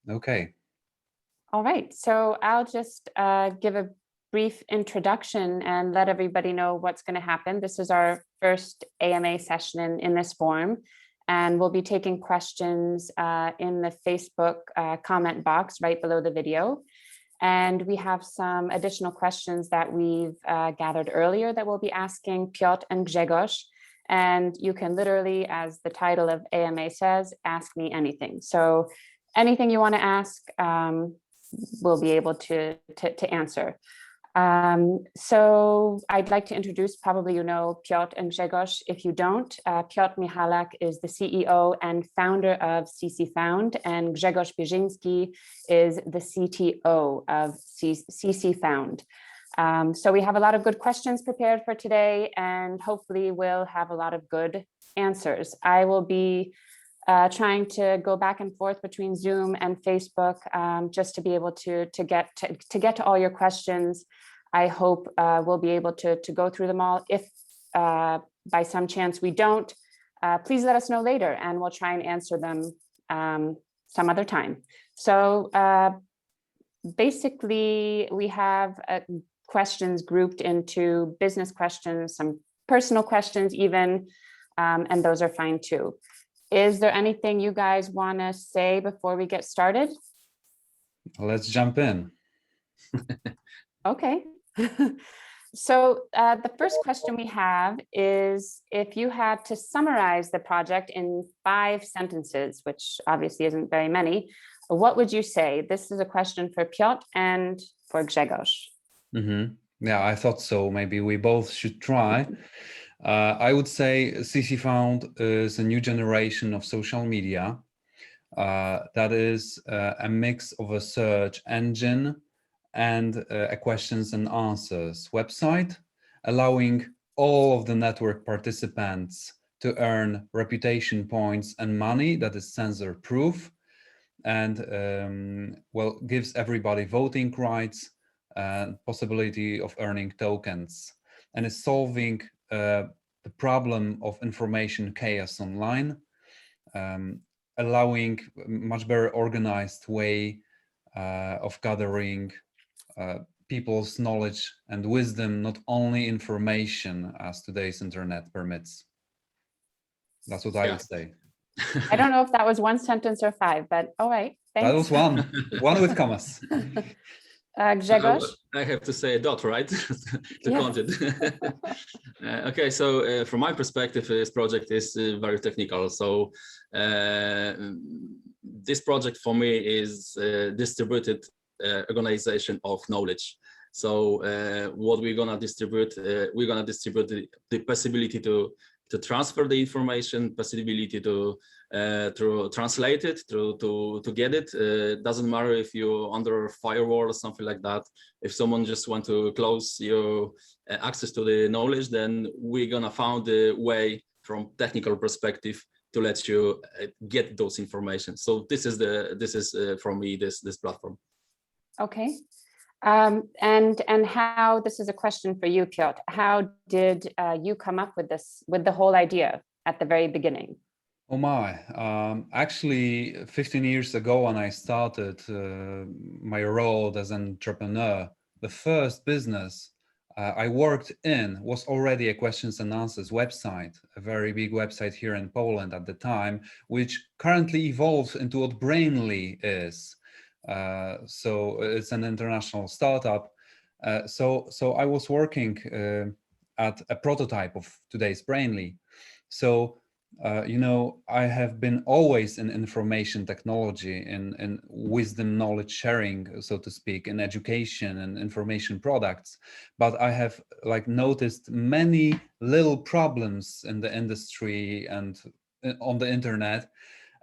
Okay. All right, so I'll just give a brief introduction and let everybody know what's going to happen. This is our first AMA session in this form, and we'll be taking questions in the Facebook comment box right below the video. And we have some additional questions that we've gathered earlier that we'll be asking Piotr and Grzegorz. And you can literally, as the title of AMA says, ask me anything. So anything you want to ask, we'll be able to answer. So I'd like to introduce, probably you know Piotr and Grzegorz. If you don't, Piotr Michalak is the CEO and founder of ccFOUND, and Grzegorz Bierzyński is the CTO of ccFOUND. So we have a lot of good questions prepared for today, and hopefully we'll have a lot of good answers. I will be trying to go back and forth between Zoom and Facebook just to be able to get to all your questions. I hope we'll be able to go through them all. If by some chance we don't, please let us know later and we'll try and answer them some other time. So basically we have questions grouped into business questions, some personal questions even, and those are fine too. Is there anything you guys want to say before we get started? Let's jump in. Okay. So the first question we have is, if you had to summarize the project in 5 sentences, which obviously isn't very many, what would you say? This is a question for Piotr and for Grzegorz. Yeah, I thought so. Maybe we both should try. I would say ccFOUND is a new generation of social media that is a mix of a search engine and a questions and answers website, allowing all of the network participants to earn reputation points and money that is censor proof, and well, gives everybody voting rights and possibility of earning tokens, and is solving the problem of information chaos online, allowing much better organized way of gathering people's knowledge and wisdom, not only information as today's internet permits. That's what I would say. I don't know if that was 1 sentence or 5, but all right, thanks. That was one with commas. Grzegorz? I have to say a dot, right? To count it. Okay, so from my perspective, this project is very technical. So this project for me is distributed organization of knowledge. So what we're gonna distribute, the possibility to transfer the information, possibility to translate it, to get it. Doesn't matter if you're under a firewall or something like that. If someone just want to close your access to the knowledge, then we're gonna find a way from technical perspective to let you get those information. So this is for me this platform. Okay. And how, this is a question for you, Piotr, how did you come up with this, with the whole idea at the very beginning? Oh my, actually 15 years ago when I started my role as an entrepreneur, the first business I worked in was already a questions and answers website, a very big website here in Poland at the time, which currently evolved into what Brainly is. So it's an international startup. So I was working at a prototype of today's Brainly. So you know, I have been always in information technology and wisdom, knowledge sharing, so to speak, in education and information products. But I have like noticed many little problems in the industry and on the internet.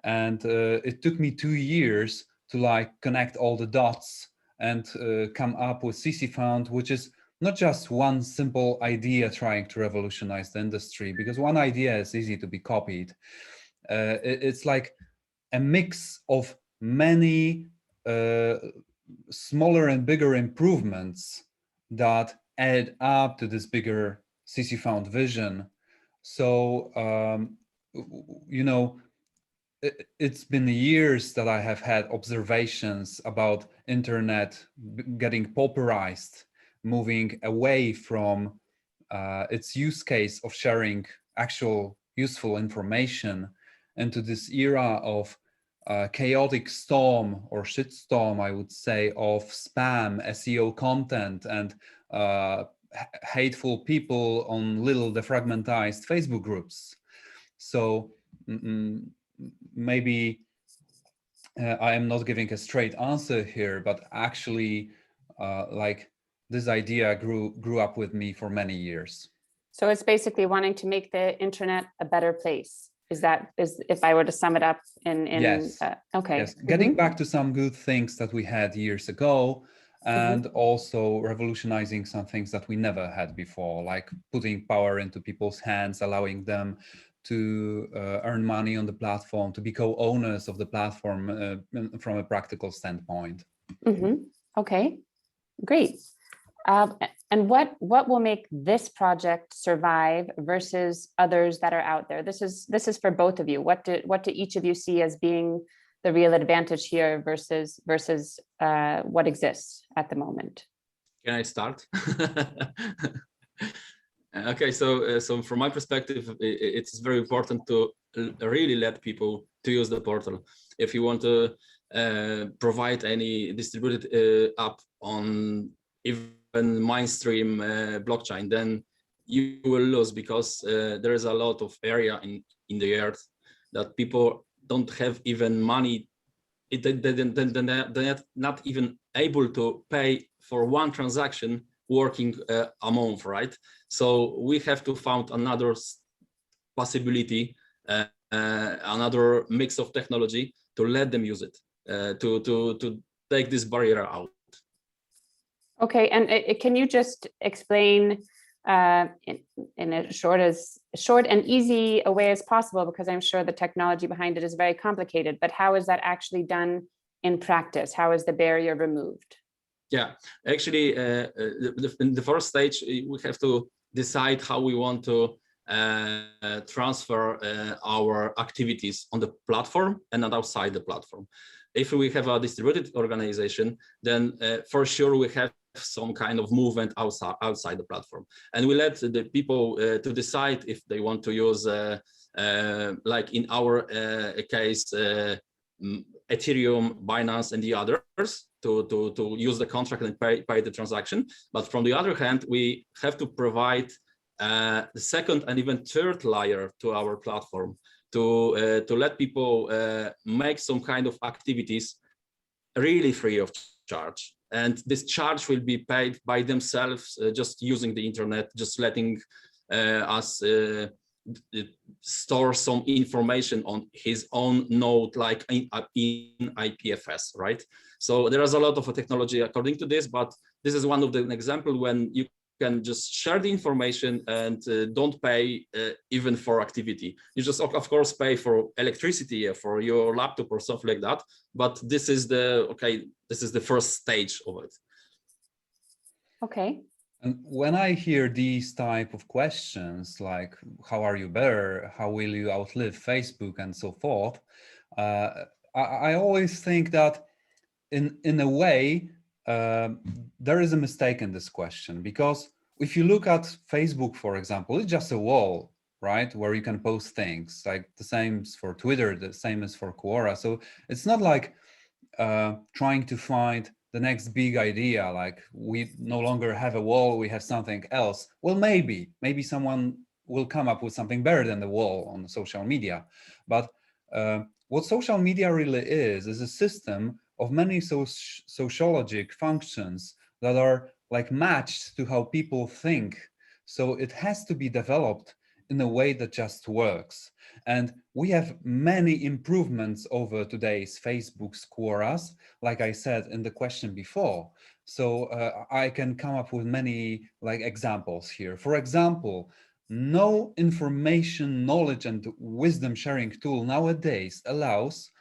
And it took me 2 years to like connect all the dots and come up with ccFOUND, which is not just one simple idea trying to revolutionize the industry, because one idea is easy to be copied. It's like a mix of many smaller and bigger improvements that add up to this bigger ccFOUND vision. So, you know, it's been years that I have had observations about internet getting pauperized, moving away from its use case of sharing actual useful information into this era of chaotic storm or shitstorm, I would say, of spam, SEO content, and hateful people on little defragmentized Facebook groups. So maybe I am not giving a straight answer here, but actually, like this idea grew up with me for many years. So it's basically wanting to make the internet a better place. Is if I were to sum it up in yes. Okay. Yes, getting back to some good things that we had years ago, and also revolutionizing some things that we never had before, like putting power into people's hands, allowing them to earn money on the platform, to be co-owners of the platform from a practical standpoint. Okay, great. And what will make this project survive versus others that are out there? This is for both of you. What do each of you see as being the real advantage here versus what exists at the moment? Can I start? Okay, so from my perspective, it's very important to really let people to use the portal. If you want to provide any distributed app on even mainstream blockchain, then you will lose, because there is a lot of area in the earth that people don't have even money. They're not even able to pay for one transaction working a month, right? So we have to find another possibility, another mix of technology to let them use it, to take this barrier out. Okay, and can you just explain in a short and easy a way as possible, because I'm sure the technology behind it is very complicated, but how is that actually done in practice? How is the barrier removed? Yeah, actually, in the first stage, we have to decide how we want to transfer our activities on the platform and not outside the platform. If we have a distributed organization, then for sure we have some kind of movement outside the platform, and we let the people to decide if they want to use, like in our case, Ethereum, Binance, and the others to use the contract and pay the transaction. But from the other hand, we have to provide the second and even third layer to our platform to let people make some kind of activities really free of charge. And this charge will be paid by themselves, just using the internet, just letting us store some information on his own node, like in IPFS, right? So there is a lot of technology according to this, but this is one of the example when you can just share the information and don't pay even for activity. You just, of course, pay for electricity for your laptop or something like that. But this is the first stage of it. Okay. And when I hear these type of questions, like how are you better, how will you outlive Facebook, and so forth, I always think that in a way there is a mistake in this question, because if you look at Facebook, for example, it's just a wall, right, where you can post things. Like the same is for Twitter, the same is for Quora. So it's not like trying to find the next big idea, like we no longer have a wall, we have something else. Well, maybe someone will come up with something better than the wall on social media. But what social media really is a system of many sociologic functions that are like matched to how people think. So it has to be developed in a way that just works. And we have many improvements over today's Facebook's Quoras, like I said in the question before. So I can come up with many like examples here. For example, no information, knowledge, and wisdom sharing tool nowadays allows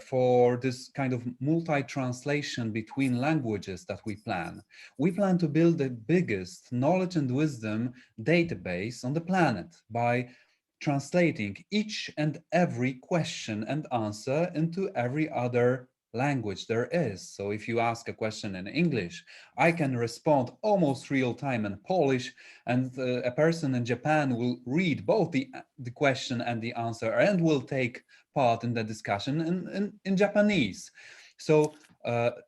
for this kind of multi-translation between languages that we plan. We plan to build the biggest knowledge and wisdom database on the planet by translating each and every question and answer into every other language there is. So if you ask a question in English, I can respond almost real time in Polish, and a person in Japan will read both the question and the answer and will take part in the discussion in Japanese. So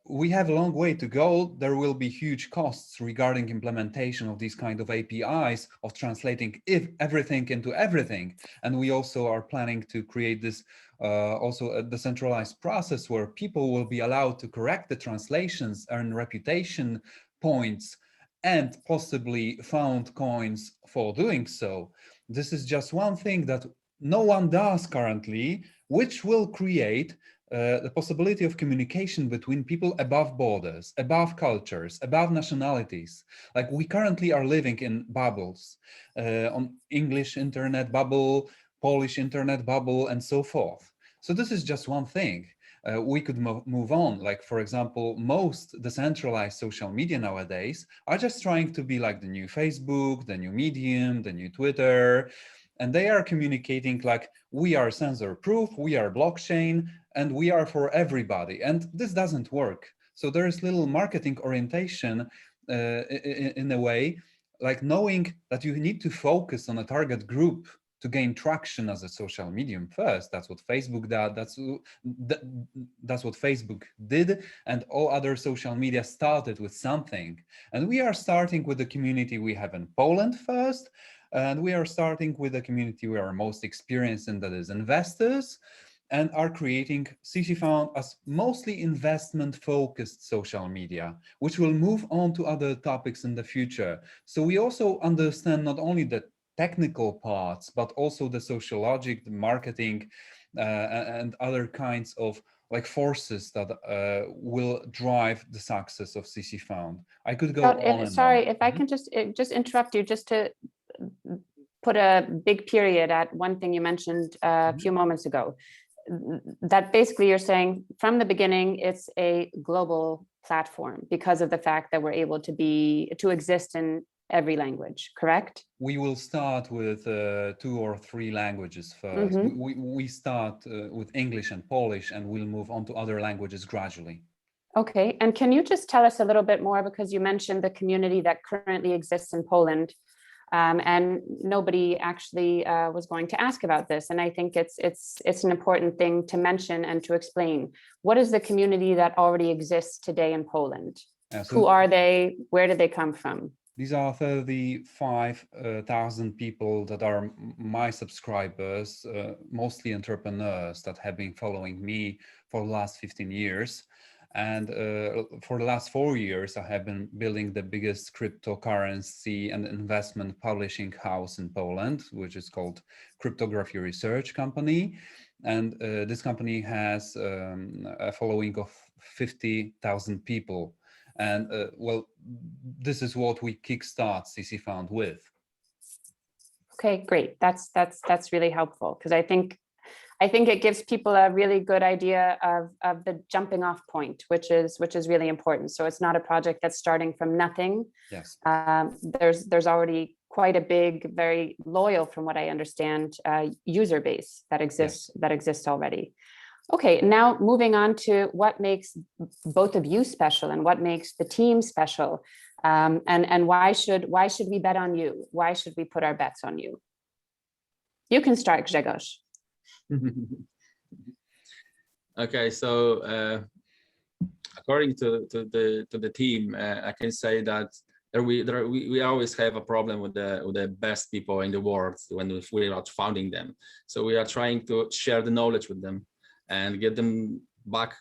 we have a long way to go. There will be huge costs regarding implementation of these kind of APIs, of translating everything into everything. And we also are planning to create this also a decentralized process where people will be allowed to correct the translations, earn reputation points, and possibly found coins for doing so. This is just one thing that no one does currently, which will create the possibility of communication between people above borders, above cultures, above nationalities. Like we currently are living in bubbles, on English internet bubble, Polish internet bubble, and so forth. So this is just one thing. We could move on. Like, for example, most decentralized social media nowadays are just trying to be like the new Facebook, the new Medium, the new Twitter. And they are communicating like, we are censor proof, we are blockchain, and we are for everybody. And this doesn't work. So there is little marketing orientation in a way, like knowing that you need to focus on a target group to gain traction as a social medium first. That's what Facebook did. That's what Facebook did. And all other social media started with something. And we are starting with the community we have in Poland first. And we are starting with the community we are most experienced in, that is investors, and are creating ccFOUND as mostly investment-focused social media, which will move on to other topics in the future. So we also understand not only the technical parts, but also the sociologic, the marketing, and other kinds of like forces that will drive the success of ccFOUND. I could go on and sorry, on. if I can just interrupt you, just to put a big period at one thing you mentioned a few moments ago. That basically you're saying from the beginning, it's a global platform because of the fact that we're able to exist in every language, correct? We will start with 2 or 3 languages first. We start with English and Polish, and we'll move on to other languages gradually. Okay, and can you just tell us a little bit more, because you mentioned the community that currently exists in Poland, and nobody actually was going to ask about this, and I think it's an important thing to mention and to explain. What is the community that already exists today in Poland? Who are they? Where did they come from? These are 35,000 people that are my subscribers, mostly entrepreneurs that have been following me for the last 15 years. And for the last 4 years, I have been building the biggest cryptocurrency and investment publishing house in Poland, which is called Cryptography Research Company. And this company has a following of 50,000 people. And well, this is what we kickstart ccFOUND with. Okay, great. That's really helpful, because I think it gives people a really good idea of the jumping off point, which is really important. So it's not a project that's starting from nothing. Yes. There's already quite a big, very loyal, from what I understand, user base that exists. Yes. That exists already. Okay, now moving on to what makes both of you special and what makes the team special, and why should we bet on you? Why should we put our bets on you? You can start, Grzegorz. Okay, so according to the team, I can say that we always have a problem with the best people in the world when we are founding them. So we are trying to share the knowledge with them and get them back.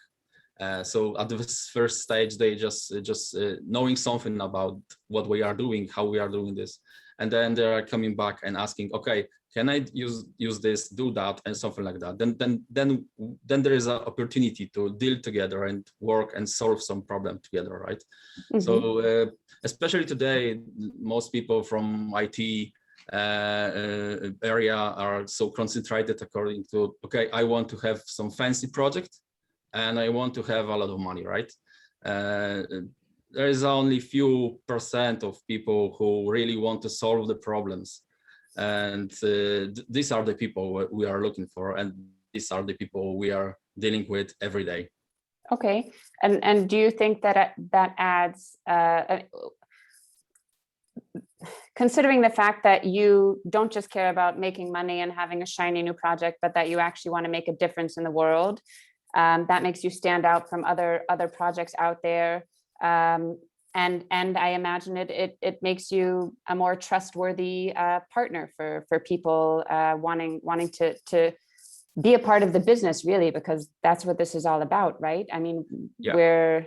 So at the first stage, they just knowing something about what we are doing, how we are doing this, and then they are coming back and asking, okay, can I use this, do that, and something like that. Then there is an opportunity to deal together and work and solve some problem together, right? Mm-hmm. So especially today, most people from IT area are so concentrated according to, okay, I want to have some fancy project and I want to have a lot of money, right? There is only few % of people who really want to solve the problems And these are the people we are looking for, and these are the people we are dealing with every day. Okay, and do you think that that adds, considering the fact that you don't just care about making money and having a shiny new project, but that you actually want to make a difference in the world, that makes you stand out from other projects out there. And I imagine it makes you a more trustworthy partner for people wanting to be a part of the business, really, because that's what this is all about, right? I mean, Yeah.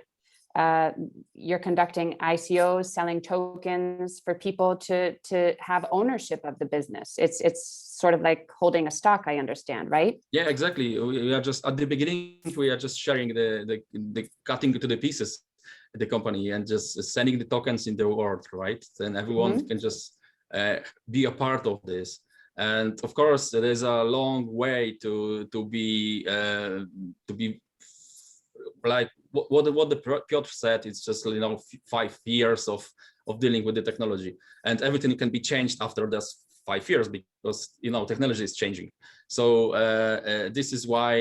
you're conducting ICOs, selling tokens for people to have ownership of the business. It's sort of like holding a stock, I understand, right? Yeah, exactly. We are just at the beginning, we are just sharing the cutting to the pieces the company and just sending the tokens in the world, right? And everyone can just be a part of this. And of course, there's a long way to be like what the Piotr said. It's just 5 years of dealing with the technology, and everything can be changed after this 5 years because technology is changing. So this is why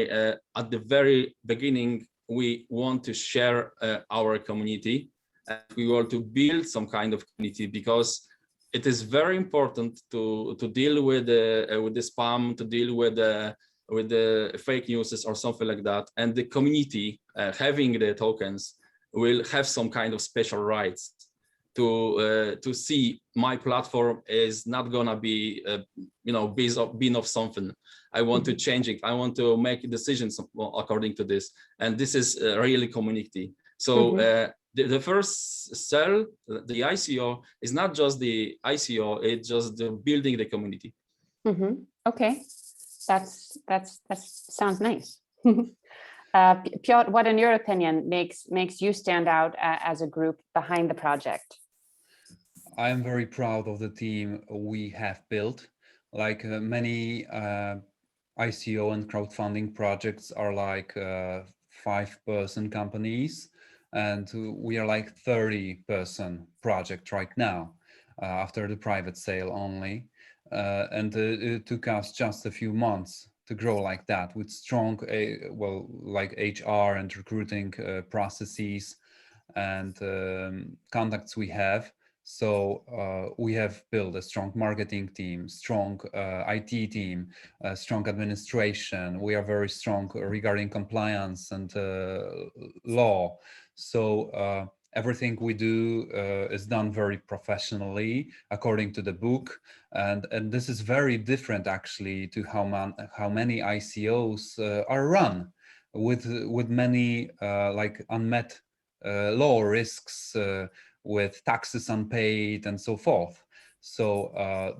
at the very beginning we want to share our community, and we want to build some kind of community because it is very important to deal with the spam, to deal with the fake news or something like that. And the community having the tokens will have some kind of special rights to see my platform is not gonna be bin of something. I want to change it. I want to make decisions according to this, and this is really community. So the first cell, the ICO, is not just the ICO, it's just the building the community. Okay, that sounds nice. Piotr, what in your opinion makes you stand out as a group behind the project? I am very proud of the team we have built. Like many ICO and crowdfunding projects are like 5-person companies, and we are like 30-person project right now after the private sale only. And it took us just a few months to grow like that with strong, like HR and recruiting processes and contacts we have. So we have built a strong marketing team, strong IT team, strong administration. We are very strong regarding compliance and law. So everything we do is done very professionally according to the book, and this is very different actually to how many ICOs are run with many like unmet law risks, with taxes unpaid and so forth. So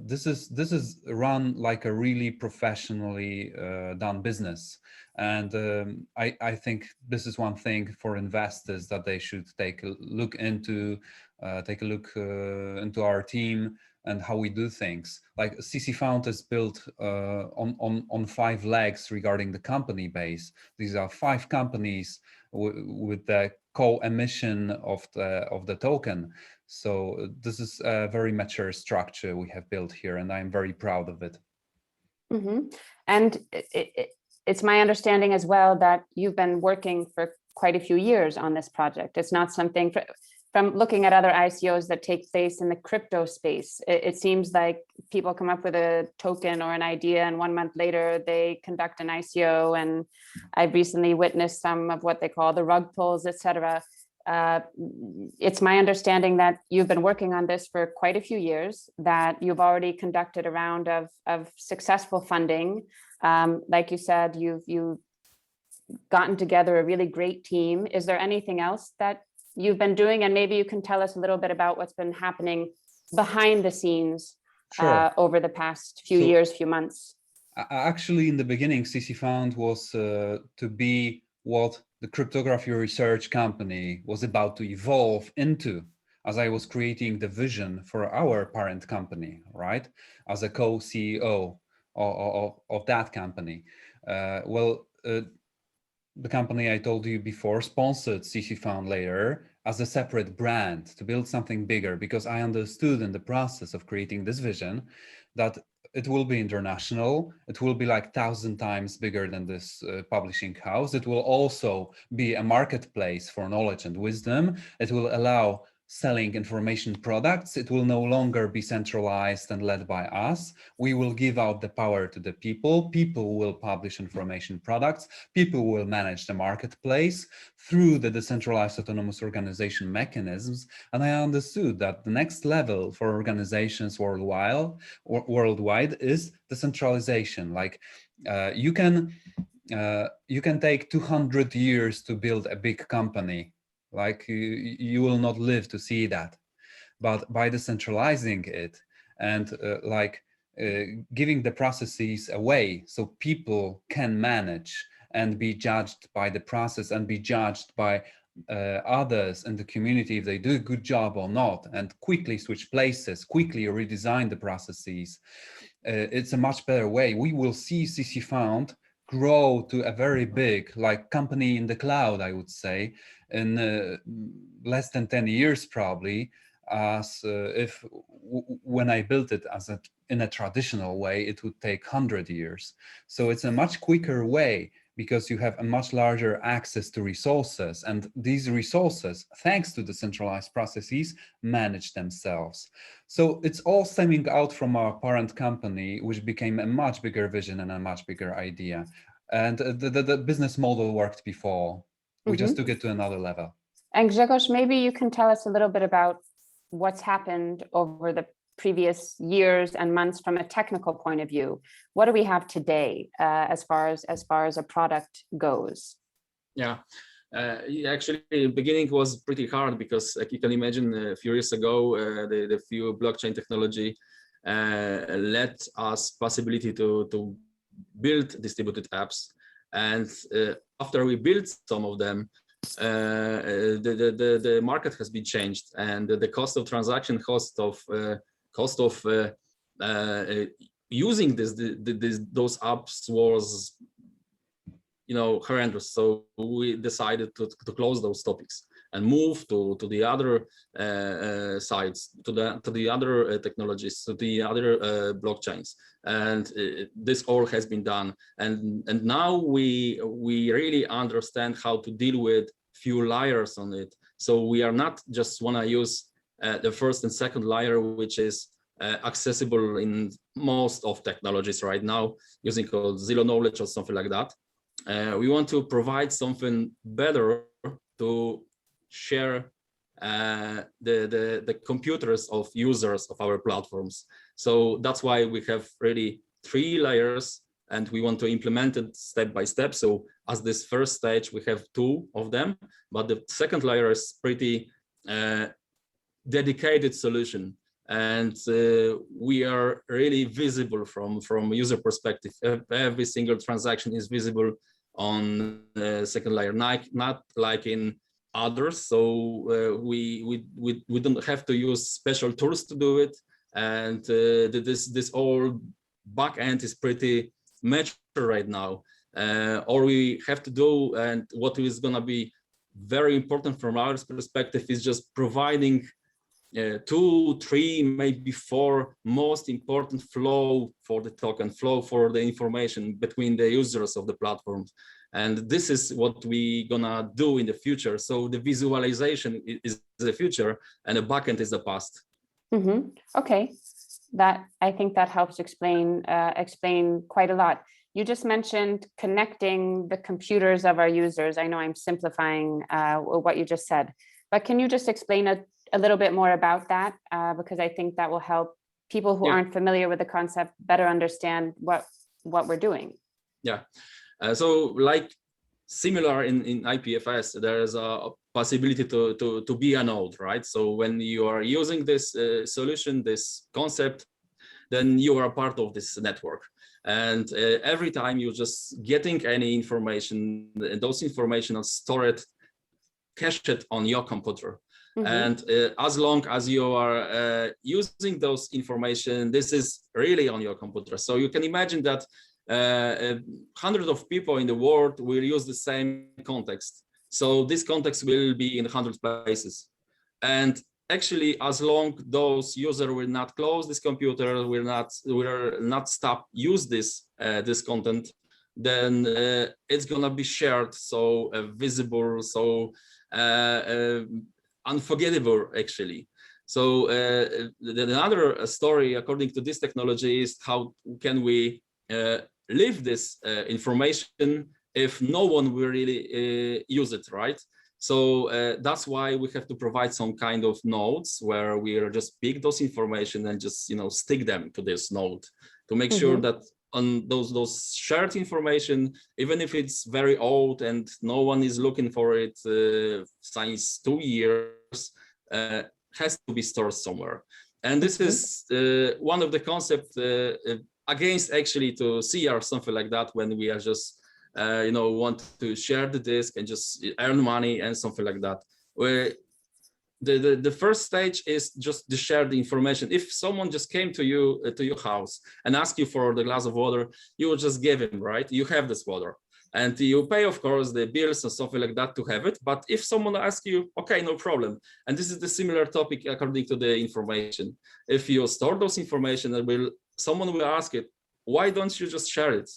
this is run like a really professionally done business, and I think this is one thing for investors that they should take a look into our team and how we do things. Like ccFOUND is built on 5 legs regarding the company base. These are 5 companies with the co-emission of the token. So this is a very mature structure we have built here, and I'm very proud of it. And it's my understanding as well that you've been working for quite a few years on this project. It's not something from looking at other ICOs that take place in the crypto space. It seems like people come up with a token or an idea, and 1 month later they conduct an ICO. And I've recently witnessed some of what they call the rug pulls, etc. It's my understanding that you've been working on this for quite a few years, that you've already conducted a round of successful funding. Like you said, you've gotten together a really great team. Is there anything else that you've been doing? And maybe you can tell us a little bit about what's been happening behind the scenes. Sure. Over the past few years, few months. Actually, in the beginning, ccFOUND was to be what the cryptography research company was about to evolve into, as I was creating the vision for our parent company, right? As a co-CEO of that company. The company I told you before sponsored ccFOUND later as a separate brand to build something bigger, because I understood in the process of creating this vision that it will be international. It will be like 1,000 times bigger than this publishing house. It will also be a marketplace for knowledge and wisdom. It will allow selling information products. It will no longer be centralized and led by us. We will give out the power to the people. People will publish information products. People will manage the marketplace through the decentralized autonomous organization mechanisms. And I understood that the next level for organizations worldwide is decentralization. Like you can take 200 years to build a big company. Like you will not live to see that, but by decentralizing it and giving the processes away so people can manage and be judged by the process and be judged by others in the community if they do a good job or not, and quickly switch places, quickly redesign the processes. It's a much better way. We will see ccFOUND grow to a very big company in the cloud, I would say, in less than 10 years probably, as if when I built it in a traditional way, it would take 100 years. So it's a much quicker way because you have a much larger access to resources, and these resources, thanks to the centralized processes, manage themselves. So it's all stemming out from our parent company, which became a much bigger vision and a much bigger idea. And the business model worked before. We just took it to another level. And Grzegorz, maybe you can tell us a little bit about what's happened over the previous years and months from a technical point of view. What do we have today as far as a product goes? Yeah, actually, the beginning was pretty hard because, like you can imagine, a few years ago, the few blockchain technology let us possibility to build distributed apps, and after we built some of them, the market has been changed, and the cost of transaction, cost of using those apps was, horrendous. So we decided to close those topics and move to the other sites, to the other technologies, to the other blockchains, and this all has been done. And now we really understand how to deal with few layers on it. So we are not just want to use the first and second layer, which is accessible in most of technologies right now, using called zero knowledge or something like that. We want to provide something better to share the computers of users of our platforms. So that's why we have really 3 layers, and we want to implement it step by step. So as this first stage, we have 2 of them, but the second layer is pretty dedicated solution, and we are really visible from user perspective. Every single transaction is visible on the second layer, not like in others. So we don't have to use special tools to do it, and this whole back end is pretty mature right now. All we have to do, and what is going to be very important from our perspective, is just providing 2, 3, maybe 4 most important flow for the token, flow for the information between the users of the platforms. And this is what we're gonna do in the future. So the visualization is the future, and the backend is the past. Okay, I think that helps explain quite a lot. You just mentioned connecting the computers of our users. I know I'm simplifying what you just said, but can you just explain a little bit more about that? Because I think that will help people who aren't familiar with the concept better understand what we're doing. Yeah, so like similar in IPFS, there is a possibility to be a node, right? So when you are using this solution, this concept, then you are a part of this network. And every time you're just getting any information, those information are stored, cached on your computer. And as long as you are using those information, this is really on your computer. So you can imagine that hundreds of people in the world will use the same context. So this context will be in 100 places. And actually, as long those user will not close this computer, will not stop use this content, then it's gonna be shared, so visible, so unforgettable actually. So another story according to this technology is how can we leave this information if no one will really use it, right? So that's why we have to provide some kind of nodes where we are just pick those information and just stick them to this node to make sure that on those shared information, even if it's very old and no one is looking for it since 2 years, has to be stored somewhere. And this is one of the concepts against actually to see or something like that, when we are just want to share the disk and just earn money and something like that. Where the first stage is just to share the information. If someone just came to you to your house and asked you for the glass of water, you will just give him, right? You have this water and you pay, of course, the bills and something like that to have it. But if someone asks you, okay, no problem. And this is the similar topic according to the information. If you store those information, and someone will ask it, why don't you just share it?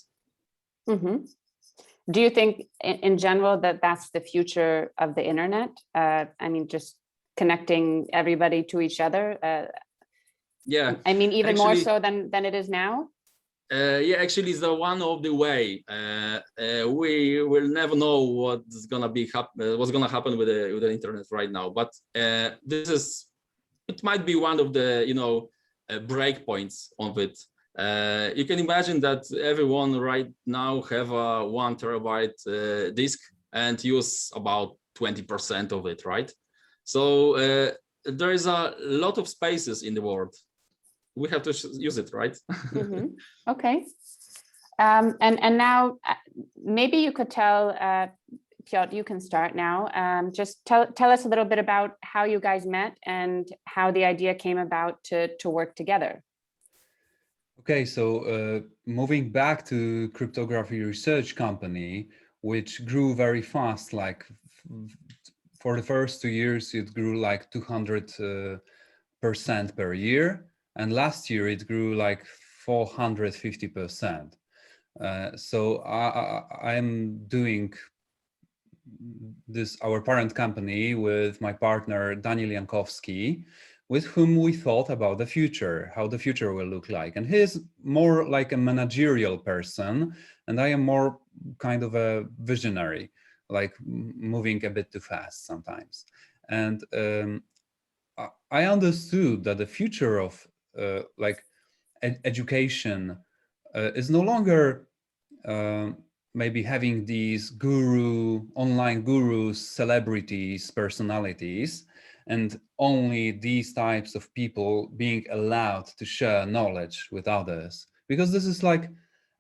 Do you think in general that that's the future of the internet? I mean, just connecting everybody to each other? Yeah. I mean, even actually, more so than it is now? Yeah, actually, it's one of the way. We will never know what's gonna happen with the internet right now. But it might be one of the break points of it. You can imagine that everyone right now have a 1 terabyte disk and use about 20% of it, right? So there is a lot of spaces in the world. We have to use it, right? Okay. And now maybe you could tell, Piotr, you can start now. Just tell us a little bit about how you guys met and how the idea came about to work together. Okay, so moving back to cryptography research company, which grew very fast, like for the first 2 years, it grew like 200% per year. And last year it grew like 450%. So I'm doing this, our parent company, with my partner, Daniel Jankowski, with whom we thought about the future, how the future will look like. And he's more like a managerial person, and I am more kind of a visionary, like moving a bit too fast sometimes. And I understood that the future of education is no longer maybe having these online gurus, celebrities, personalities, and only these types of people being allowed to share knowledge with others. Because this is like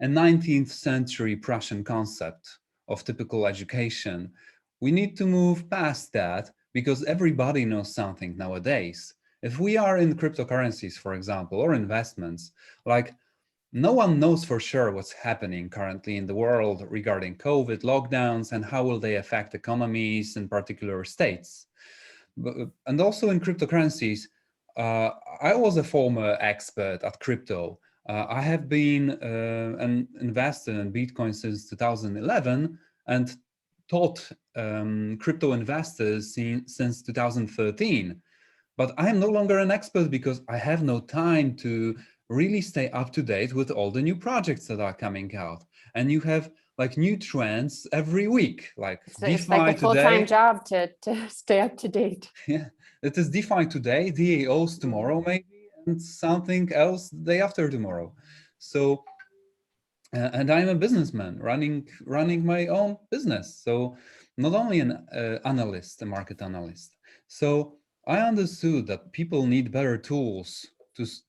a 19th century Prussian concept of typical education. We need to move past that, because everybody knows something nowadays. If we are in cryptocurrencies, for example, or investments, like no one knows for sure what's happening currently in the world regarding COVID lockdowns and how will they affect economies in particular states. And also in cryptocurrencies, I was a former expert at crypto. I have been an investor in Bitcoin since 2011 and taught crypto investors since 2013. But I am no longer an expert because I have no time to really stay up to date with all the new projects that are coming out. And you have like new trends every week, like DeFi it's like a full-time job to stay up to date. Yeah, it is DeFi today, DAOs tomorrow maybe, and something else the day after tomorrow. So, and I'm a businessman running my own business. So not only an analyst, a market analyst. So I understood that people need better tools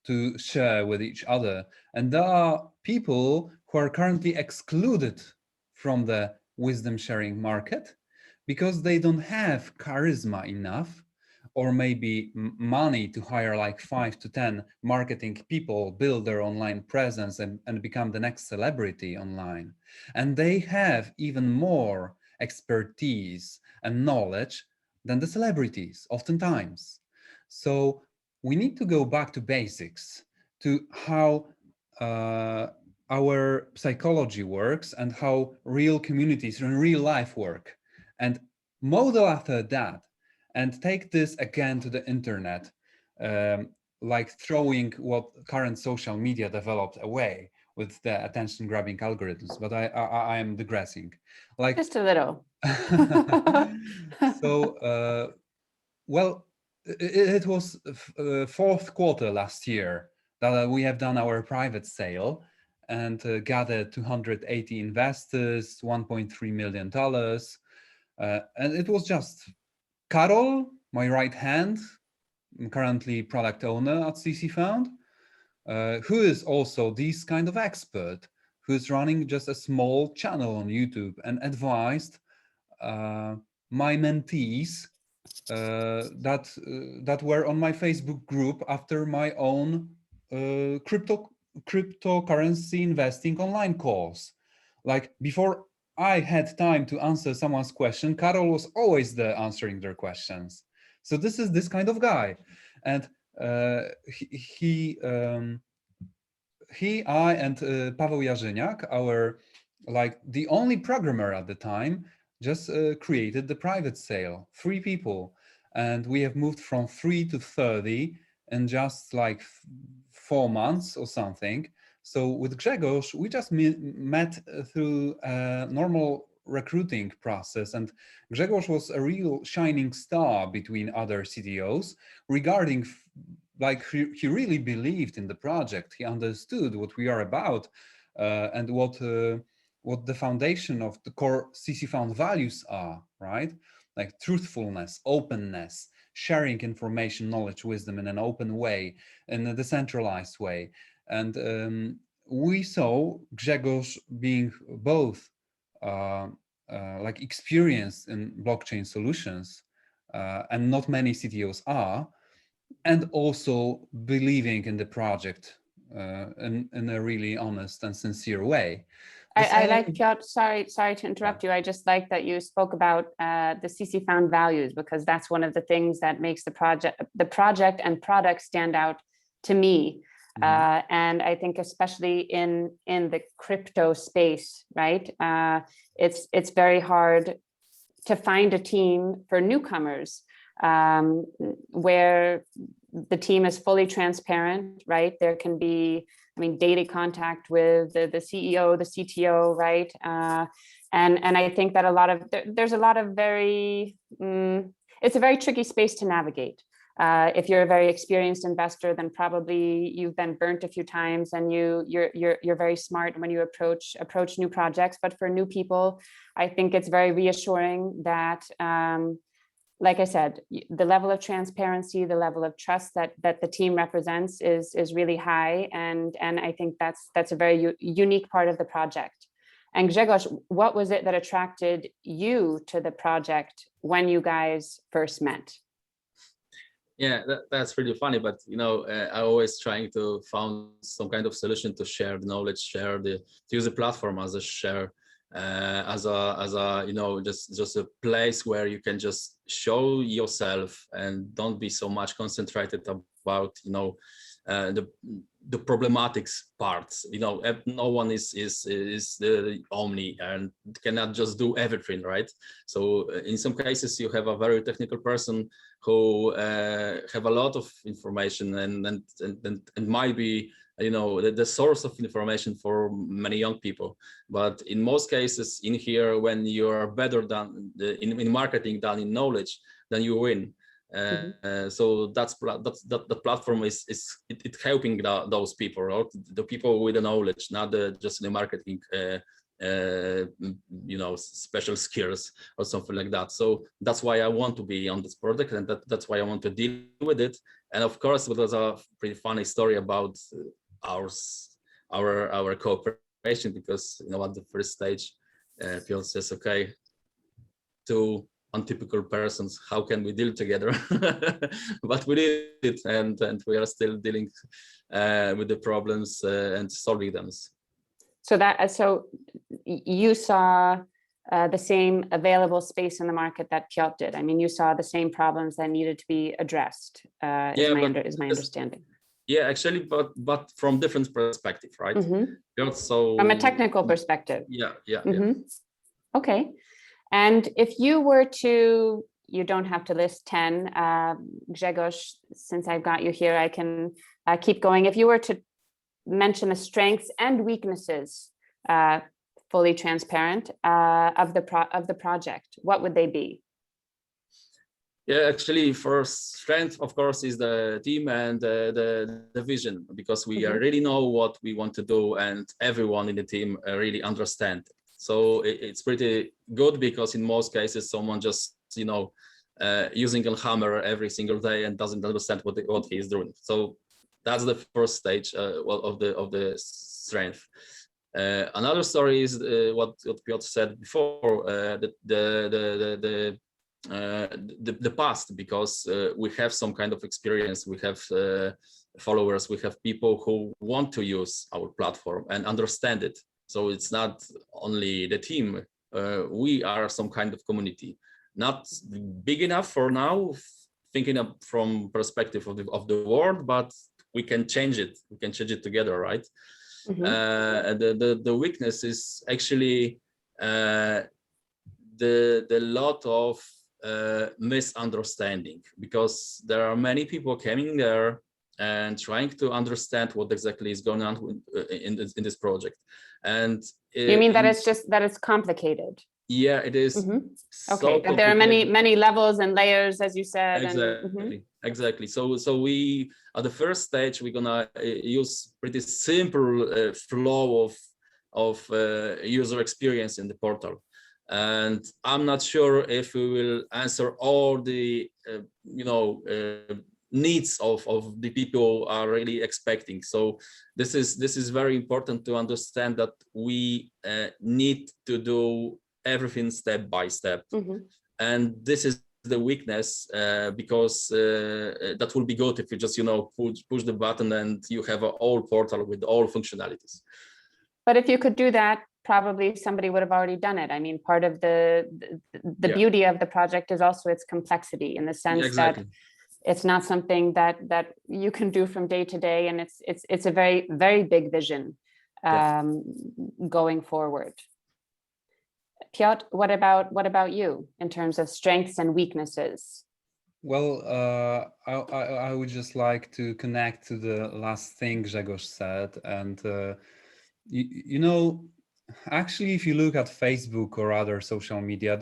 to share with each other. And there are people who are currently excluded from the wisdom sharing market because they don't have charisma enough, or maybe money to hire like 5 to 10 marketing people, build their online presence and become the next celebrity online. And they have even more expertise and knowledge than the celebrities oftentimes. So we need to go back to basics, to how our psychology works and how real communities in real life work, and model after that, and take this again to the internet, like throwing what current social media developed away with the attention grabbing algorithms. But I am digressing. Like Just a little. so well, it was fourth quarter last year that we have done our private sale and gathered 280 investors, $1.3 million. And it was just Karol, my right hand, currently product owner at ccFOUND, who is also this kind of expert, who's running just a small channel on YouTube, and advised my mentees that were on my Facebook group after my own cryptocurrency investing online course. Like before I had time to answer someone's question, Karol was always there answering their questions. So this is this kind of guy, and I, and Paweł Jarzyniak, our like the only programmer at the time, just created the private sale. 3 people, and we have moved from 3 to 30 in just like 4 months or something. So with Grzegorz, we just met through a normal recruiting process, and Grzegorz was a real shining star between other CTOs regarding like he really believed in the project. He understood what we are about, and what the foundation of the core ccFOUND values are, right? Like truthfulness, openness, sharing information, knowledge, wisdom in an open way, in a decentralized way. And we saw Grzegorz being both like experienced in blockchain solutions, and not many CTOs are, and also believing in the project in a really honest and sincere way. I like, Piotr, sorry to interrupt you. I just like that you spoke about the ccFOUND values, because that's one of the things that makes the project and product stand out to me. And I think especially in the crypto space, right? It's very hard to find a team for newcomers where the team is fully transparent, right? There can be, I mean, daily contact with the CEO, the CTO, right? And I think that there's a lot of very, it's a very tricky space to navigate. If you're a very experienced investor, then probably you've been burnt a few times, and you're very smart when you approach new projects. But for new people, I think it's very reassuring that, like I said, the level of transparency, the level of trust that the team represents is really high, and I think that's a very unique part of the project. And Grzegorz, what was it that attracted you to the project when you guys first met? Yeah, that's really funny, but I always trying to find some kind of solution to share the knowledge, to use the platform as a share, as a just a place where you can just show yourself and don't be so much concentrated about the problematics parts. No one is the omni and cannot just do everything, right? So in some cases you have a very technical person who have a lot of information and might be the source of information for many young people. But in most cases in here, when you're better than in marketing than in knowledge, then you win. So that platform is helping those people, right? The people with the knowledge, not just the marketing special skills or something like that. So that's why I want to be on this project, and that's why I want to deal with it. And of course, it was a pretty funny story about our cooperation, because at the first stage, Piotr says, okay, two untypical persons, how can we deal together? But we did it, and we are still dealing with the problems and solving them. So you saw the same available space in the market that Piotr did. I mean, you saw the same problems that needed to be addressed, is my understanding. Yeah, actually, but from different perspective, right? So from a technical perspective. Yeah. Okay. And if you were to, you don't have to list 10, Grzegorz, since I've got you here, I can keep going. If you were to mention the strengths and weaknesses, fully transparent, of the project, what would they be? Yeah, actually, first strength, of course, is the team and the vision, because we really know what we want to do, and everyone in the team really understand. So it's pretty good, because in most cases, someone just using a hammer every single day and doesn't understand what he is doing. So that's the first stage of the strength. Another story is what Piotr said before, the past, because we have some kind of experience, we have followers, we have people who want to use our platform and understand it. So it's not only the team, we are some kind of community, not big enough for now, thinking of from perspective of the world, but we can change it together, right? The weakness is actually the lot of misunderstanding, because there are many people coming there and trying to understand what exactly is going on in this project. And you mean that it's complicated? Yeah, it is. Okay, but there are many levels and layers, as you said. Exactly. So we at the first stage, we're gonna use pretty simple flow of user experience in the portal. And I'm not sure if we will answer all the needs of the people are really expecting. So this is very important to understand, that we need to do everything step by step. And this is the weakness, because that will be good if you just push the button and you have a whole portal with all functionalities. But if you could do that, probably somebody would have already done it. I mean, part of the beauty of the project is also its complexity, in the sense that it's not something that you can do from day to day, and it's a very, very big vision going forward. Piotr, what about you in terms of strengths and weaknesses? Well, I would just like to connect to the last thing Grzegorz said, and actually, if you look at Facebook or other social media,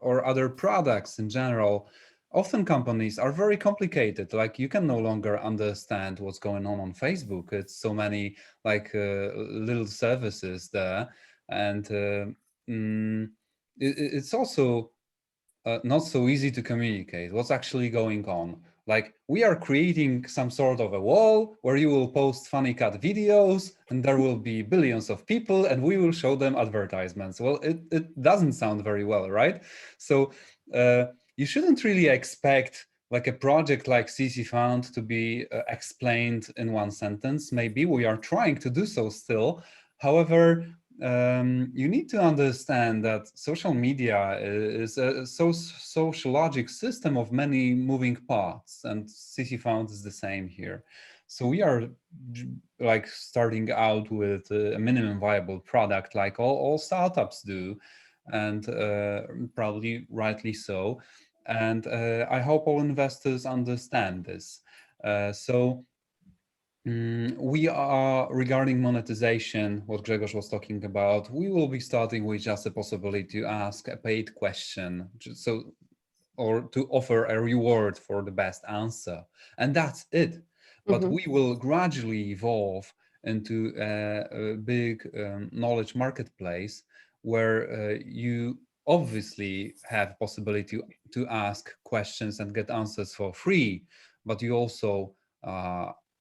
or other products in general, often companies are very complicated. Like, you can no longer understand what's going on Facebook. It's so many little services there, and it's also not so easy to communicate what's actually going on. Like, we are creating some sort of a wall where you will post funny cat videos, and there will be billions of people, and we will show them advertisements. Well, it doesn't sound very well, right? So you shouldn't really expect like a project like ccFOUND to be explained in one sentence. Maybe we are trying to do so still. However, you need to understand that social media is a sociologic system of many moving parts, and ccFOUND is the same here. So we are like starting out with a minimum viable product, like all startups do, and probably rightly so. And I hope all investors understand this. We are, regarding monetization, what Grzegorz was talking about, we will be starting with just a possibility to ask a paid question, or to offer a reward for the best answer, and that's it. But we will gradually evolve into a big knowledge marketplace, where you obviously have possibility to ask questions and get answers for free, but you also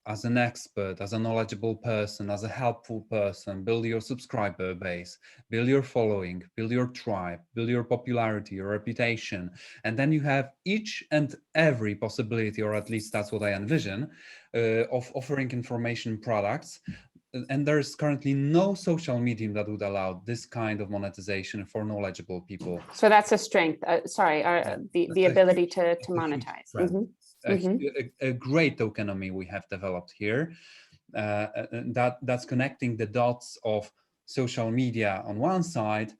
as an expert, as a knowledgeable person, as a helpful person, build your subscriber base, build your following, build your tribe, build your popularity, your reputation. And then you have each and every possibility, or at least that's what I envision, of offering information products and there's currently no social medium that would allow this kind of monetization for knowledgeable people. So that's a strength. The ability to monetize. Mm-hmm. A great tokenomics we have developed here. That's connecting the dots of social media on one side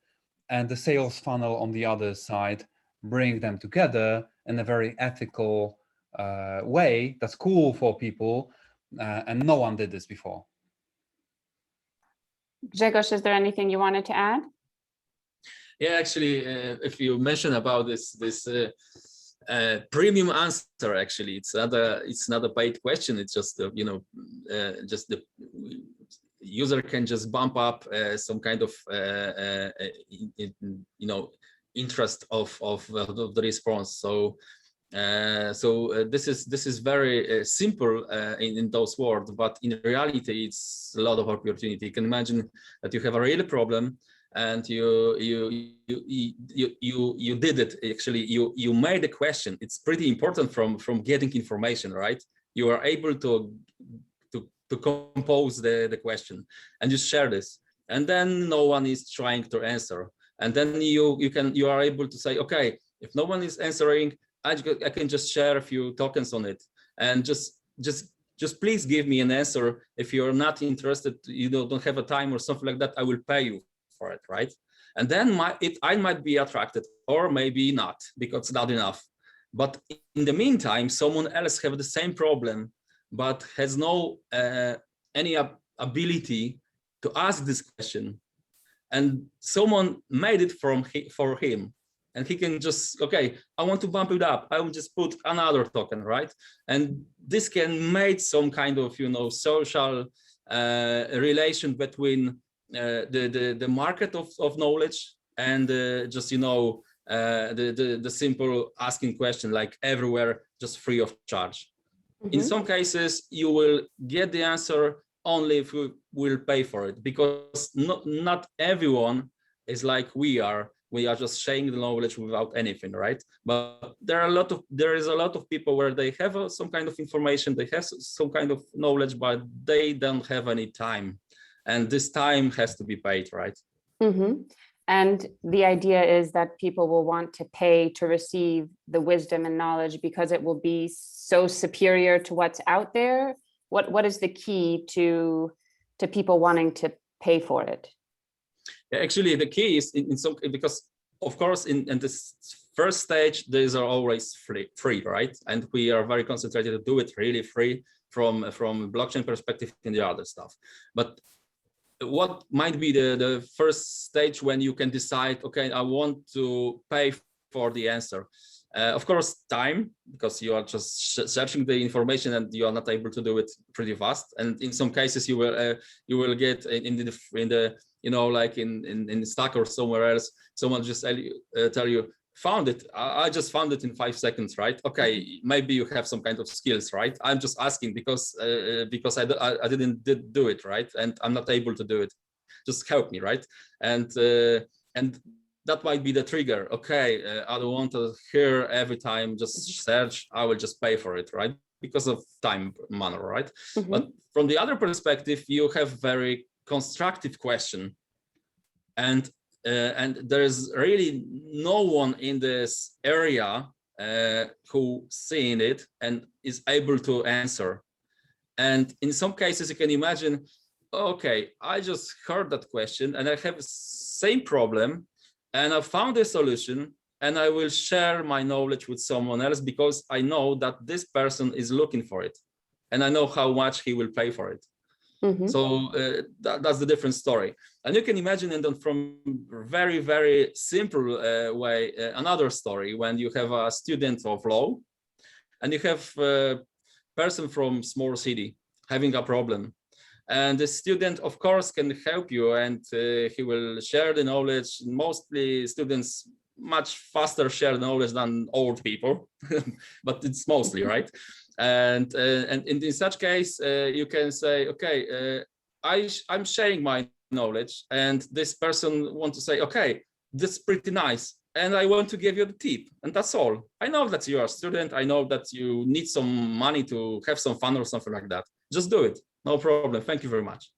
and the sales funnel on the other side, bring them together in a very ethical way that's cool for people, and no one did this before. Grzegorz, is there anything you wanted to add? Yeah, actually, if you mention about this premium answer, actually, it's not a paid question. It's just just the user can just bump up some kind of interest of the response. So this is very simple in those words, but in reality, it's a lot of opportunity. You can imagine that you have a real problem, and you did it. Actually, you made a question. It's pretty important from getting information, right? You are able to compose the question, and you share this, and then no one is trying to answer, and then you are able to say, okay, if no one is answering, I can just share a few tokens on it, and just please give me an answer. If you're not interested, you don't have a time or something like that, I will pay you for it, right? And then I might be attracted, or maybe not, because it's not enough. But in the meantime, someone else have the same problem, but has no any ability to ask this question, and someone made it for him, and he can just, okay, I want to bump it up, I will just put another token, right? And this can make some kind of social relation between the market of knowledge and just the simple asking question, like everywhere, just free of charge. Mm-hmm. In some cases, you will get the answer only if you will pay for it, because not everyone is like we are. We are just sharing the knowledge without anything, right? But there is a lot of people where they have some kind of information, they have some kind of knowledge, but they don't have any time, and this time has to be paid, right? Mm-hmm. And the idea is that people will want to pay to receive the wisdom and knowledge because it will be so superior to what's out there. What is the key to people wanting to pay for it? Actually, the key is because of course in this first stage, these are always free, right? And we are very concentrated to do it really free from blockchain perspective and the other stuff. But what might be the first stage when you can decide, okay, I want to pay for the answer? Of course, time, because you are just searching the information and you are not able to do it pretty fast. And in some cases, you will get in the like in Stack or somewhere else, someone just tell you, found it. I just found it in 5 seconds, right? Okay, maybe you have some kind of skills, right? I'm just asking because I didn't do it, right? And I'm not able to do it. Just help me, right? And that might be the trigger. Okay, I don't want to hear every time just search. I will just pay for it, right? Because of time manner, right? Mm-hmm. But from the other perspective, you have very constructive question, and there is really no one in this area who seeing it and is able to answer. And in some cases, you can imagine, okay, I just heard that question and I have the same problem, and I found a solution, and I will share my knowledge with someone else because I know that this person is looking for it, and I know how much he will pay for it. Mm-hmm. So that's the different story. And you can imagine, and then from very, very simple way, another story when you have a student of law and you have a person from small city having a problem. And the student, of course, can help you, and he will share the knowledge. Mostly students much faster share knowledge than old people, but it's mostly, right? And in such case, you can say, okay, I'm sharing my knowledge, and this person wants to say, okay, this is pretty nice, and I want to give you the tip, and that's all. I know that you are a student. I know that you need some money to have some fun or something like that. Just do it. No problem. Thank you very much.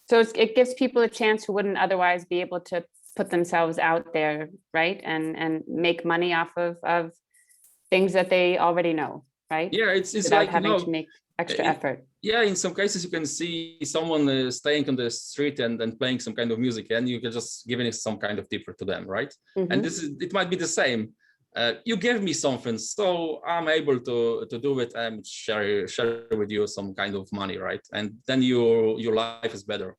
So it gives people a chance who wouldn't otherwise be able to put themselves out there, right? And make money off of things that they already know, right? Yeah, it's Without like, having to make extra effort. Yeah, in some cases you can see someone staying on the street and playing some kind of music, and you can just giving some kind of tip to them, right? And it might be the same. You gave me something, so I'm able to do it and share with you some kind of money, right? And then your life is better.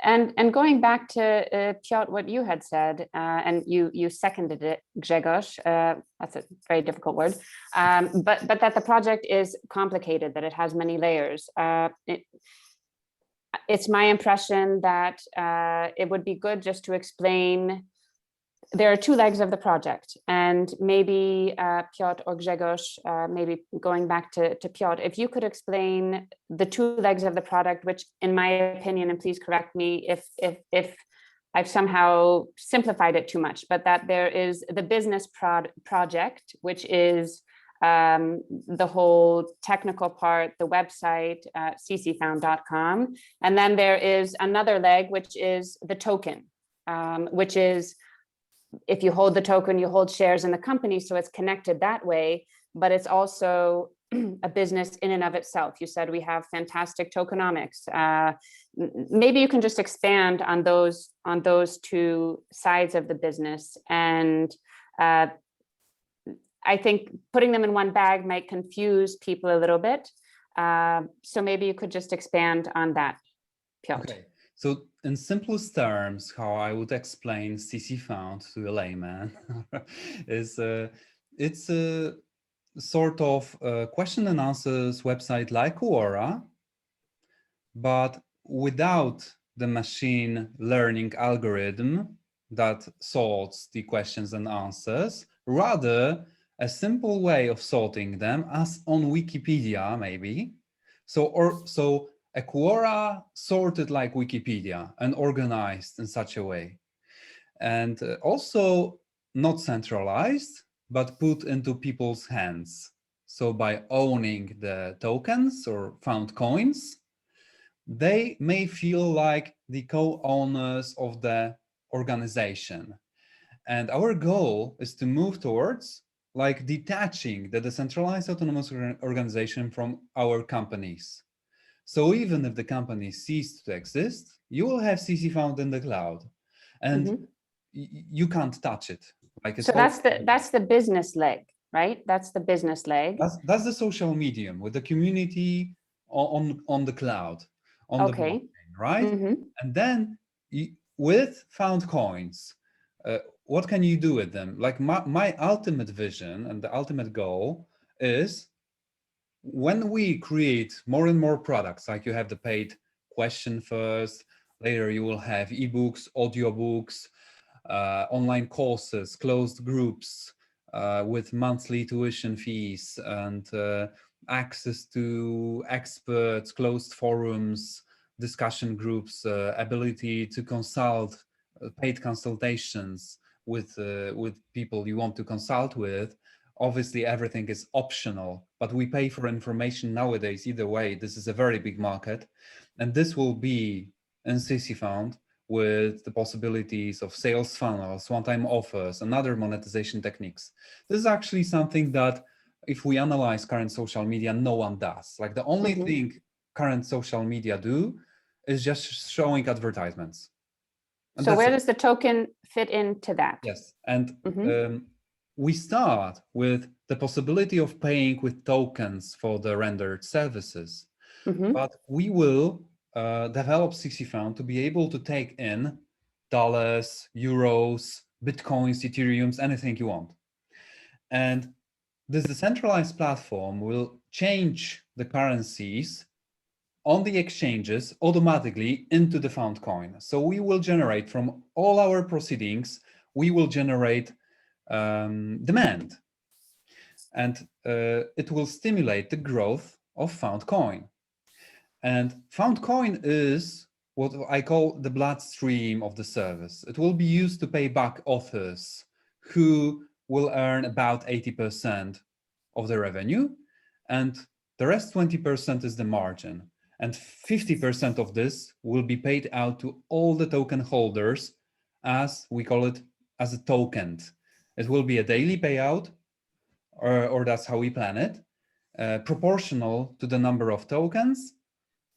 And going back to Piotr, what you had said, and you seconded it, Grzegorz. That's a very difficult word, but that the project is complicated, that it has many layers. It's my impression that it would be good just to explain. There are two legs of the project, and maybe Piotr or Grzegorz, maybe going back to Piotr, if you could explain the two legs of the product, which in my opinion, and please correct me if I've somehow simplified it too much, but that there is the business project, which is the whole technical part, the website, ccFOUND.com. And then there is another leg, which is the token, which is, if you hold the token, you hold shares in the company, so it's connected that way, but it's also a business in and of itself. You said we have fantastic tokenomics. Maybe you can just expand on those two sides of the business. And I think putting them in one bag might confuse people a little bit. So maybe you could just expand on that, Piotr. Okay. So in simplest terms, how I would explain ccFOUND to a layman is it's a sort of question and answers website like Quora, but without the machine learning algorithm that sorts the questions and answers, rather a simple way of sorting them as on Wikipedia, maybe. So a Quora sorted like Wikipedia and organized in such a way. And also not centralized, but put into people's hands. So by owning the tokens or found coins, they may feel like the co-owners of the organization. And our goal is to move towards like detaching the decentralized autonomous organization from our companies. So even if the company ceased to exist, you will have ccFOUND in the cloud, and you can't touch it. Like it's so that's the business leg, right? That's the business leg. That's the social medium with the community on the cloud, on the blockchain, right? And then with found coins, what can you do with them? Like my ultimate vision and the ultimate goal is, when we create more and more products, like you have the paid question first, later you will have ebooks, audiobooks, online courses, closed groups with monthly tuition fees and access to experts, closed forums, discussion groups, ability to consult, paid consultations with people you want to consult with. Obviously, everything is optional, but we pay for information nowadays. Either way, this is a very big market. And this will be in ccFOUND with the possibilities of sales funnels, one-time offers, and other monetization techniques. This is actually something that, if we analyze current social media, no one does. Like the only thing current social media do is just showing advertisements. And so where does the token fit into that? Yes, and we start with the possibility of paying with tokens for the rendered services, but we will develop ccFOUND to be able to take in dollars, euros, bitcoins, ethereums, anything you want. And this decentralized platform will change the currencies on the exchanges automatically into the found coin. So we will generate from all our proceedings, we will generate demand, and it will stimulate the growth of found coin. And found coin is what I call the bloodstream of the service. It will be used to pay back authors who will earn about 80% of the revenue, and the rest 20% is the margin. And 50% of this will be paid out to all the token holders, as we call it, as a token. It will be a daily payout, or that's how we plan it, proportional to the number of tokens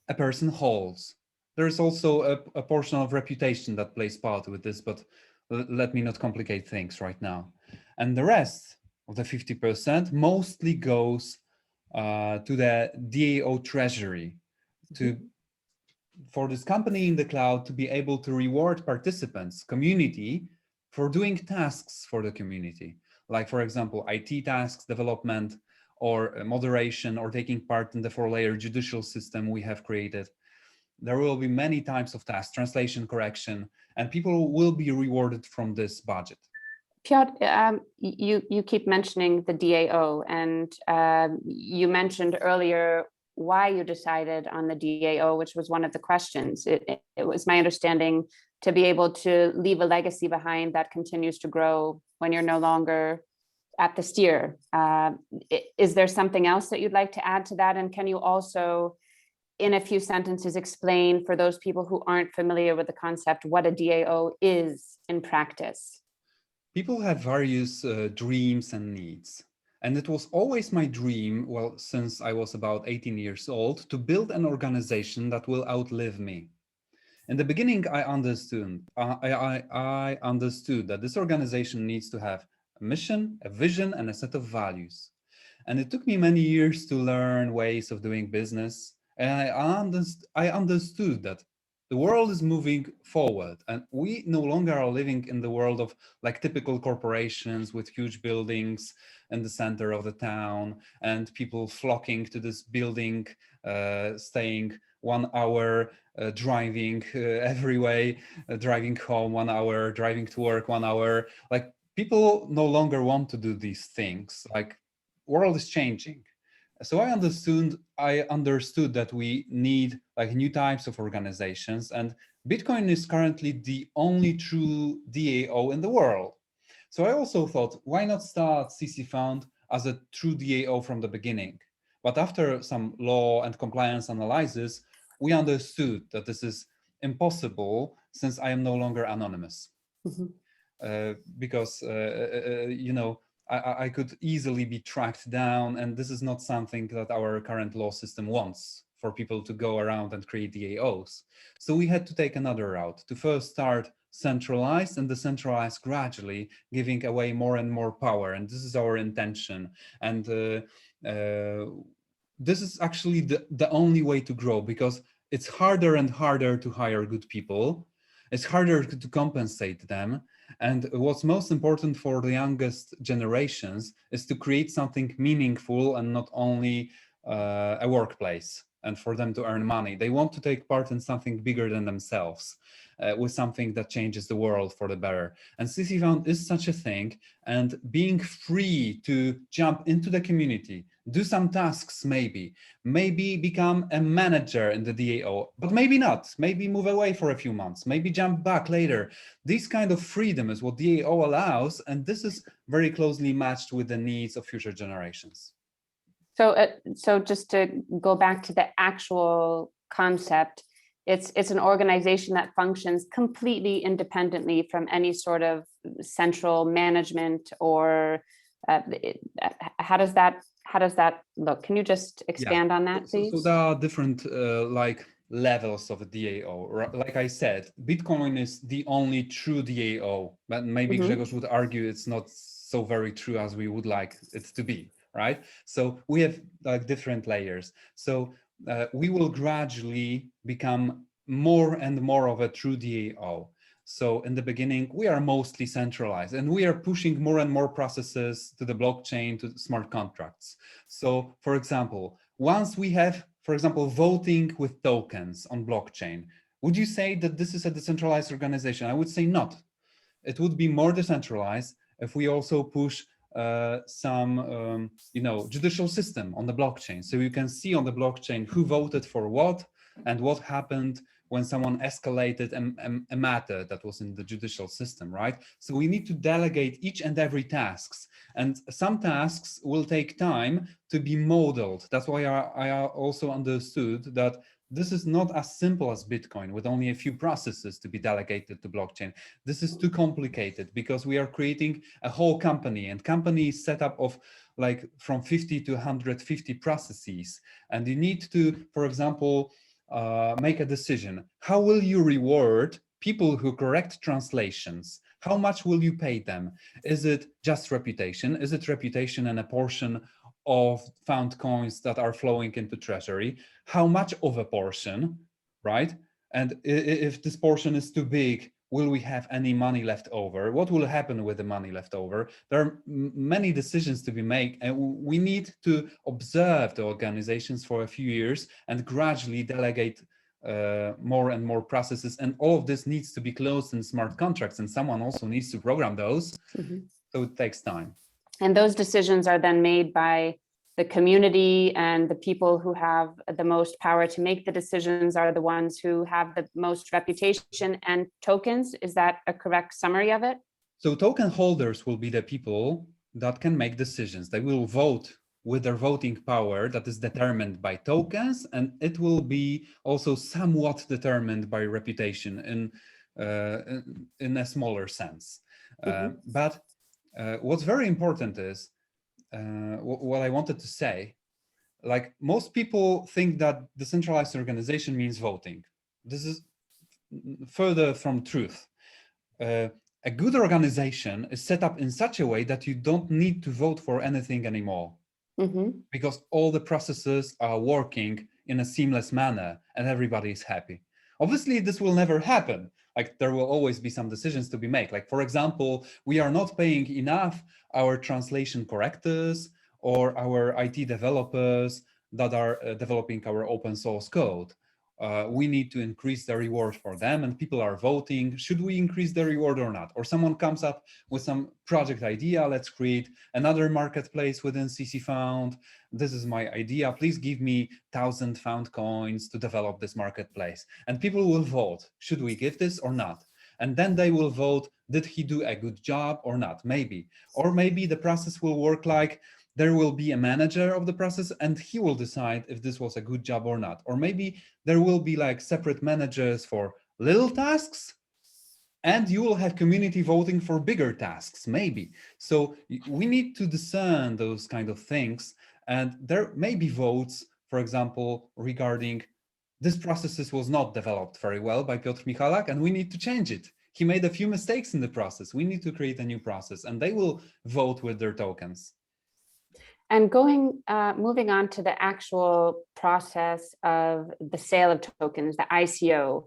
a person holds. There is also a portion of reputation that plays part with this, but let me not complicate things right now. And the rest of the 50% mostly goes to the DAO treasury, for this company in the cloud to be able to reward participants, community, for doing tasks for the community. Like, for example, IT tasks, development, or moderation, or taking part in the 4-layer judicial system we have created. There will be many types of tasks, translation, correction, and people will be rewarded from this budget. Piotr, you keep mentioning the DAO, and you mentioned earlier why you decided on the DAO, which was one of the questions. It was my understanding to be able to leave a legacy behind that continues to grow when you're no longer at the steer. Is there something else that you'd like to add to that? And can you also, in a few sentences, explain for those people who aren't familiar with the concept, what a DAO is in practice? People have various dreams and needs. And it was always my dream, well, since I was about 18 years old, to build an organization that will outlive me. In the beginning, I understood that this organization needs to have a mission, a vision, and a set of values. And it took me many years to learn ways of doing business. And I understood that the world is moving forward, and we no longer are living in the world of like typical corporations with huge buildings in the center of the town and people flocking to this building, staying 1 hour, driving every way, driving home 1 hour, driving to work 1 hour. Like, people no longer want to do these things. Like, world is changing. So I understood that we need like new types of organizations, and Bitcoin is currently the only true DAO in the world. So I also thought, why not start ccFOUND as a true DAO from the beginning? But after some law and compliance analysis, we understood that this is impossible since I am no longer anonymous. Because, you know, I could easily be tracked down, and this is not something that our current law system wants, for people to go around and create DAOs. So we had to take another route, to first start centralized and decentralized gradually, giving away more and more power. And this is our intention. And this is actually the only way to grow, because it's harder and harder to hire good people. It's harder to compensate them. And what's most important for the youngest generations is to create something meaningful and not only a workplace, and for them to earn money. They want to take part in something bigger than themselves, with something that changes the world for the better. And ccFOUND is such a thing, and being free to jump into the community, do some tasks, maybe become a manager in the DAO, but maybe not, maybe move away for a few months, maybe jump back later. This kind of freedom is what DAO allows, and this is very closely matched with the needs of future generations. So just to go back to the actual concept, it's an organization that functions completely independently from any sort of central management, or how does that look? Can you just expand on that, please? So there are different like levels of a DAO. Like I said, Bitcoin is the only true DAO, but maybe Grzegorz would argue it's not so very true as we would like it to be, right? So we have like different layers. So we will gradually become more and more of a true DAO. So in the beginning, we are mostly centralized, and we are pushing more and more processes to the blockchain, to smart contracts. So for example, once we have, for example, voting with tokens on blockchain, would you say that this is a decentralized organization? I would say not. It would be more decentralized if we also push some judicial system on the blockchain. So you can see on the blockchain who voted for what and what happened when someone escalated a matter that was in the judicial system, right? So we need to delegate each and every tasks, and some tasks will take time to be modeled. That's why I also understood that this is not as simple as Bitcoin with only a few processes to be delegated to blockchain. This is too complicated because we are creating a whole company, and company is set up of like from 50 to 150 processes. And you need to, for example, make a decision. How will you reward people who correct translations? How much will you pay them? Is it just reputation? Is it reputation and a portion of found coins that are flowing into treasury? How much of a portion, right? And if this portion is too big, will we have any money left over? What will happen with the money left over? There are many decisions to be made, and we need to observe the organizations for a few years and gradually delegate more and more processes. And all of this needs to be closed in smart contracts, and someone also needs to program those. So it takes time. And those decisions are then made by the community, and the people who have the most power to make the decisions are the ones who have the most reputation and tokens. Is that a correct summary of it? So token holders will be the people that can make decisions. They will vote with their voting power that is determined by tokens, and it will be also somewhat determined by reputation in a smaller sense. But what's very important is what I wanted to say. Like, most people think that decentralized organization means voting. This is further from truth. A good organization is set up in such a way that you don't need to vote for anything anymore, because all the processes are working in a seamless manner and everybody is happy. Obviously, this will never happen. Like, there will always be some decisions to be made. Like, for example, we are not paying enough our translation correctors or our IT developers that are developing our open source code. We need to increase the reward for them, and people are voting. Should we increase the reward or not? Or someone comes up with some project idea. Let's create another marketplace within ccFOUND. This is my idea. Please give me 1,000 found coins to develop this marketplace. And people will vote. Should we give this or not? And then they will vote, did he do a good job or not? Maybe. Or maybe the process will work like there will be a manager of the process and he will decide if this was a good job or not. Or maybe there will be like separate managers for little tasks, and you will have community voting for bigger tasks, maybe. So we need to discern those kind of things. And there may be votes, for example, regarding this process was not developed very well by Piotr Michalak, and we need to change it. He made a few mistakes in the process. We need to create a new process, and they will vote with their tokens. And moving on to the actual process of the sale of tokens, the ICO.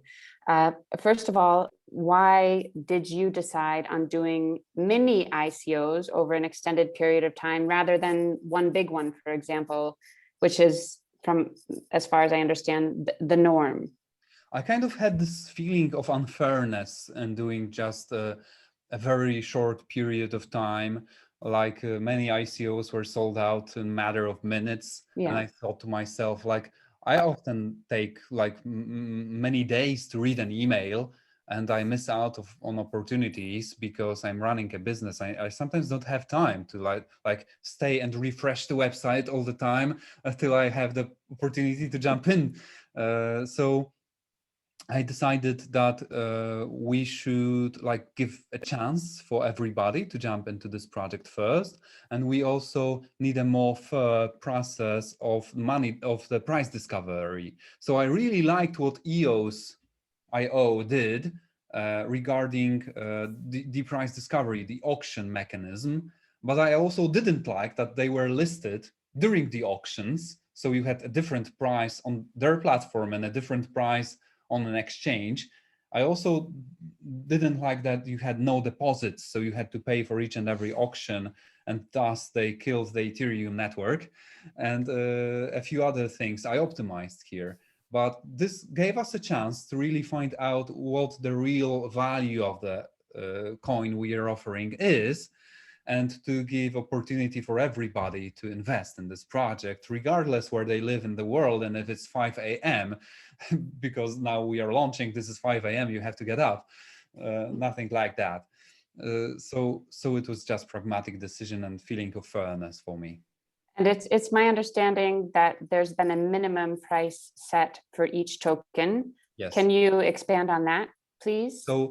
First of all, why did you decide on doing mini ICOs over an extended period of time rather than one big one, for example, which is, from as far as I understand, the norm? I kind of had this feeling of unfairness in doing just a very short period of time. Like many ICOs were sold out in a matter of minutes. Yeah. And I thought to myself, like, I often take like many days to read an email, and I miss out on opportunities because I'm running a business. I sometimes don't have time to like stay and refresh the website all the time until I have the opportunity to jump in. So I decided that we should like give a chance for everybody to jump into this project first, and we also need a more fair process of the price discovery. So I really liked what EOS.io did regarding the price discovery, the auction mechanism, but I also didn't like that they were listed during the auctions. So you had a different price on their platform and a different price on an exchange. I also didn't like that you had no deposits, so you had to pay for each and every auction, and thus they killed the Ethereum network, and a few other things I optimized here. But this gave us a chance to really find out what the real value of the coin we are offering is, and to give opportunity for everybody to invest in this project, regardless where they live in the world. And if it's 5 a.m., because now we are launching, this is 5 a.m., you have to get up, nothing like that. So it was just pragmatic decision and feeling of fairness for me. And it's my understanding that there's been a minimum price set for each token. Yes. Can you expand on that, please? So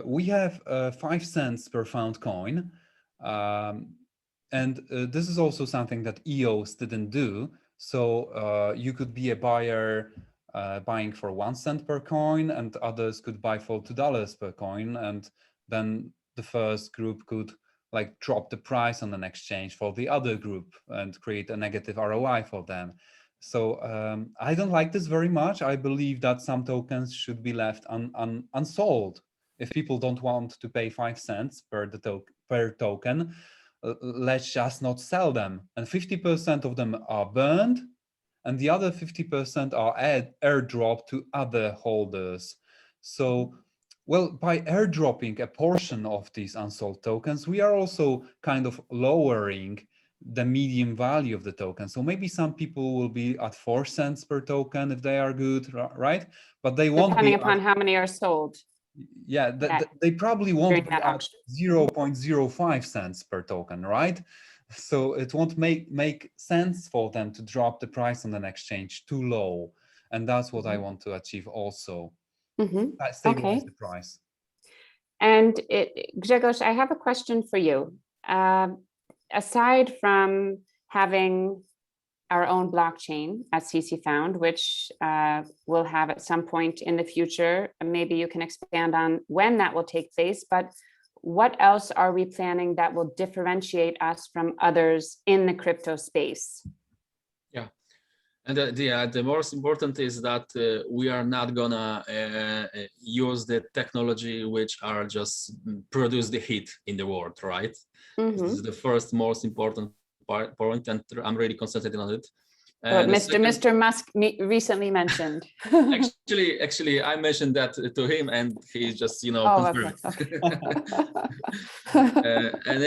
we have 5 cents per found coin. And this is also something that EOS didn't do. So you could be a buyer buying for 1 cent per coin, and others could buy for $2 per coin. And then the first group could like drop the price on an exchange for the other group and create a negative ROI for them. So I don't like this very much. I believe that some tokens should be left unsold. If people don't want to pay 5 cents per token, let's just not sell them. And 50% of them are burned, and the other 50% are airdropped to other holders. So, well, by airdropping a portion of these unsold tokens, we are also kind of lowering the median value of the token. So maybe some people will be at 4 cents per token if they are good, right? But they won't Depending be upon how many are sold. yeah, they probably during won't be that at auction. 0.05 cents per token, right? So it won't make sense for them to drop the price on an exchange too low. And that's what I want to achieve also. Stabilize the price. And Grzegorz, I have a question for you. Aside from having our own blockchain at ccFOUND, which we'll have at some point in the future, and maybe you can expand on when that will take place, but what else are we planning that will differentiate us from others in the crypto space? Yeah, and the most important is that we are not gonna use the technology which are just produce the heat in the world, right? This is the first most important point, and I'm really concentrating on it. Mr. Musk recently mentioned. actually, I mentioned that to him, and he just, confirmed. And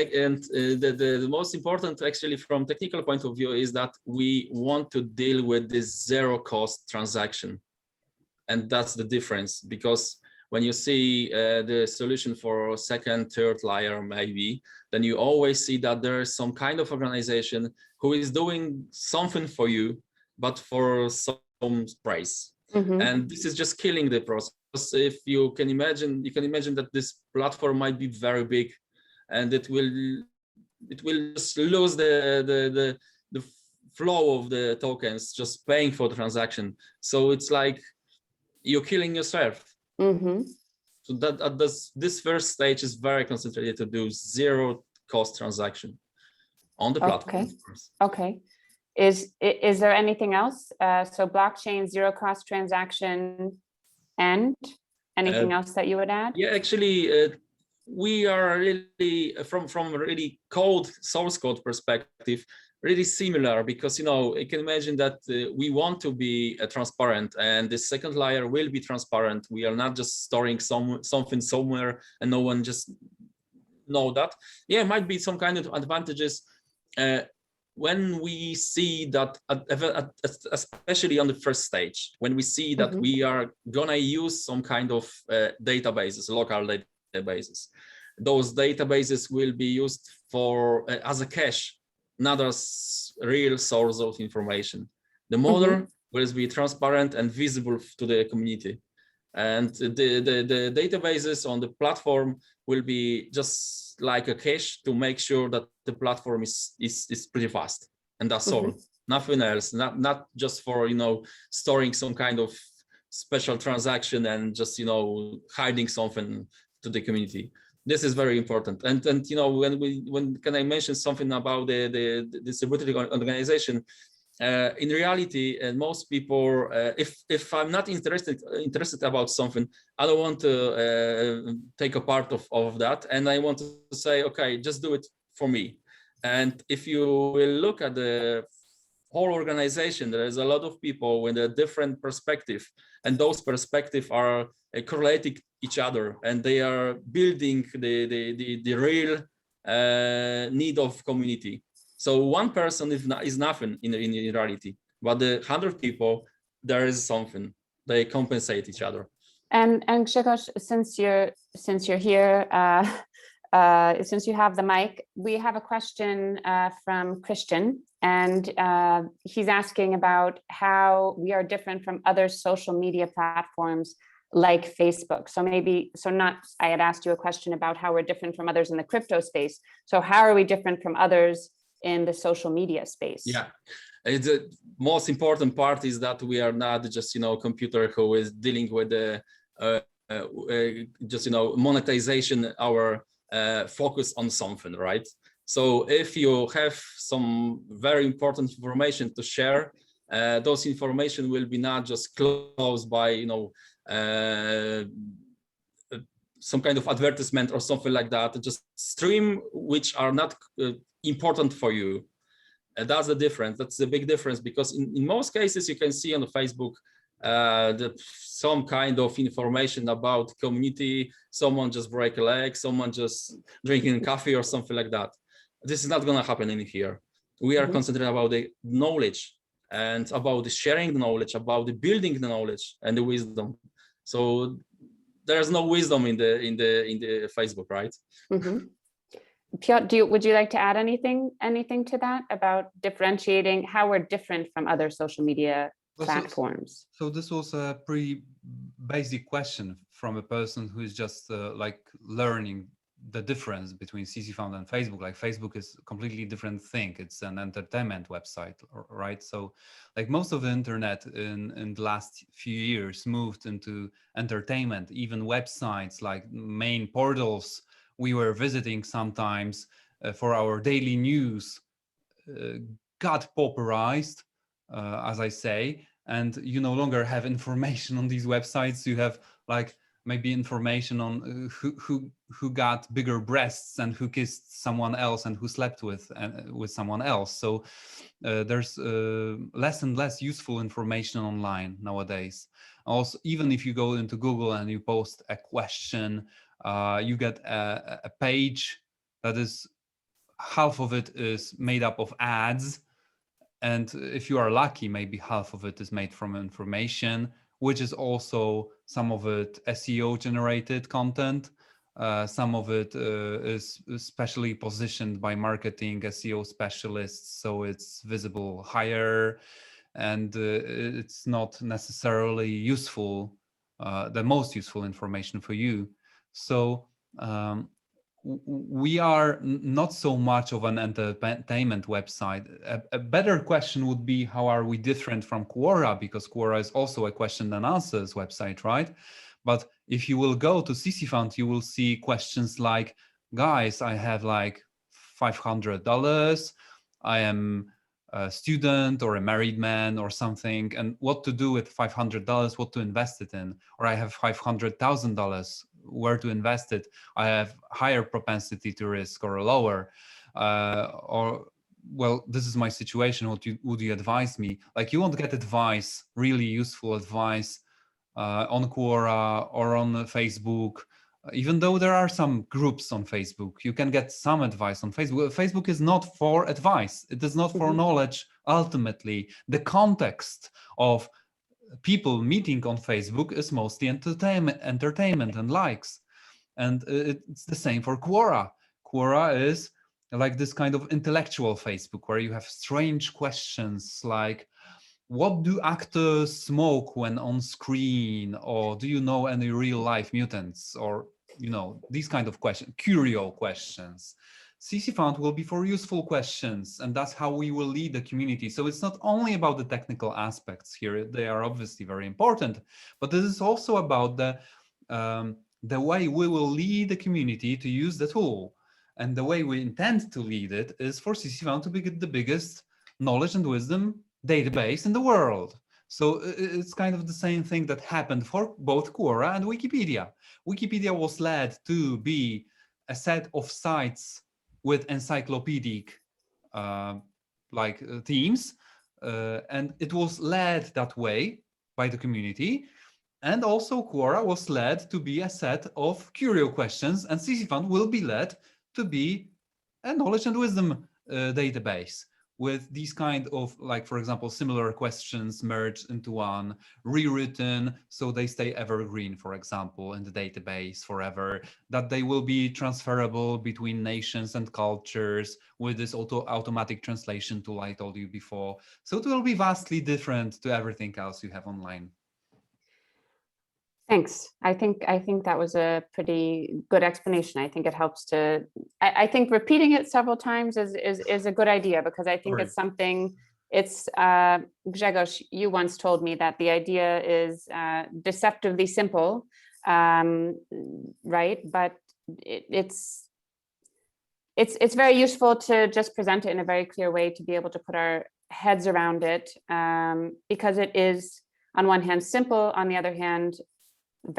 the most important, actually, from technical point of view, is that we want to deal with this zero cost transaction, and that's the difference. Because when you see the solution for second, third layer, maybe, then you always see that there is some kind of organization who is doing something for you, but for some price. And this is just killing the process. If you can imagine, that this platform might be very big, and it will just lose the flow of the tokens, just paying for the transaction. So it's like you're killing yourself. So this first stage is very concentrated to do zero cost transaction on the platform. Okay. Is there anything else? So blockchain, zero cost transaction, and anything else that you would add? Yeah, actually, we are really from really source code perspective, really similar, because you can imagine that we want to be transparent, and the second layer will be transparent. We are not just storing something somewhere and no one just know that. Yeah, it might be some kind of advantages when we see that, especially on the first stage, when we see that we are gonna use some kind of databases, local databases. Those databases will be used for as a cache, not as real source of information. The model will be transparent and visible to the community, and the databases on the platform will be just like a cache to make sure that the platform is pretty fast, and that's all. Nothing else. Not just for storing some kind of special transaction and just hiding something to the community. This is very important. And when can I mention something about the distributed organization? In reality, most people, if I'm not interested about something, I don't want to take a part of that, and I want to say, okay, just do it for me. And if you will look at the whole organization, there is a lot of people with a different perspective, and those perspectives are correlating each other, and they are building the real need of community. So one person is nothing in reality, but the 100 people, there is something. They compensate each other. And Grzegorz, since you're here, since you have the mic, we have a question from Christian, and he's asking about how we are different from other social media platforms like Facebook. So I had asked you a question about how we're different from others in the crypto space. So how are we different from others in the social media space? Yeah, the most important part is that we are not just, computer who is dealing with the just, monetization, our focus on something, right? So if you have some very important information to share, those information will be not just closed by, some kind of advertisement or something like that, just stream which are not important for you. That's the difference. That's the big difference, because in most cases you can see on Facebook some kind of information about community, someone just break a leg, someone just drinking coffee or something like that. This is not going to happen in here. We are concentrated about the knowledge and about the sharing the knowledge, about the building the knowledge and the wisdom. So there's no wisdom in the Facebook, right? Piotr, would you like to add anything to that about differentiating how we're different from other social media platforms? So this was a pretty basic question from a person who is just like learning the difference between ccFOUND and Facebook. Like Facebook is a completely different thing. It's an entertainment website, right? So like most of the internet in the last few years moved into entertainment. Even websites like main portals we were visiting sometimes for our daily news got pauperized, as I say, and you no longer have information on these websites. You have like maybe information on who got bigger breasts and who kissed someone else and who slept with someone else. So there's less and less useful information online nowadays. Also, even if you go into Google and you post a question, you get a page that is half of it is made up of ads, and if you are lucky, maybe half of it is made from information, which is also some of it SEO generated content. Some of it is specially positioned by marketing SEO specialists, so it's visible higher, and it's not necessarily useful, the most useful information for you. So we are not so much of an entertainment website. A better question would be, how are we different from Quora? Because Quora is also a question and answers website, right? But if you will go to ccFOUND, you will see questions like, guys, I have like $500. I am a student or a married man or something, and what to do with $500, what to invest it in. Or I have $500,000, where to invest it. I have higher propensity to risk or lower. Or, well, this is my situation, what would you advise me? Like, you won't get advice, really useful advice on Quora or on Facebook. Even though there are some groups on Facebook, you can get some advice on Facebook. Facebook is not for advice. It is not for knowledge. Ultimately, the context of people meeting on Facebook is mostly entertainment and likes. And it's the same for Quora. Quora is like this kind of intellectual Facebook where you have strange questions like, what do actors smoke when on screen? Or do you know any real life mutants? Or, these kind of questions, curio questions. ccFOUND will be for useful questions, and that's how we will lead the community. So it's not only about the technical aspects here, they are obviously very important, but this is also about the way we will lead the community to use the tool. And the way we intend to lead it is for ccFOUND to be the biggest knowledge and wisdom database in the world. So it's kind of the same thing that happened for both Quora and Wikipedia. Wikipedia was led to be a set of sites with encyclopedic themes, and it was led that way by the community. And also Quora was led to be a set of curio questions, and ccFOUND will be led to be a knowledge and wisdom database. with these kind of, like, for example, similar questions merged into one, rewritten so they stay evergreen, for example, in the database forever, that they will be transferable between nations and cultures with this automatic translation tool I told you before. So it will be vastly different to everything else you have online. Thanks. I think that was a pretty good explanation. I think it helps to. I think repeating it several times is a good idea, because I think it's something. It's Grzegorz, you once told me that the idea is deceptively simple, right? But it's very useful to just present it in a very clear way, to be able to put our heads around it, because it is, on one hand, simple, on the other hand,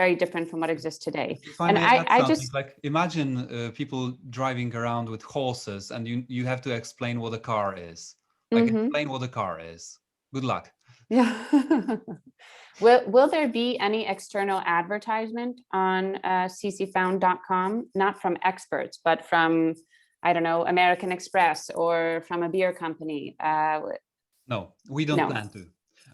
very different from what exists today. And I just like, imagine people driving around with horses, and you have to explain what a car is. Like, explain what a car is. Good luck. Yeah. Will there be any external advertisement on ccFOUND.com, not from experts, but from, I don't know, American Express or from a beer company? No, we don't plan to.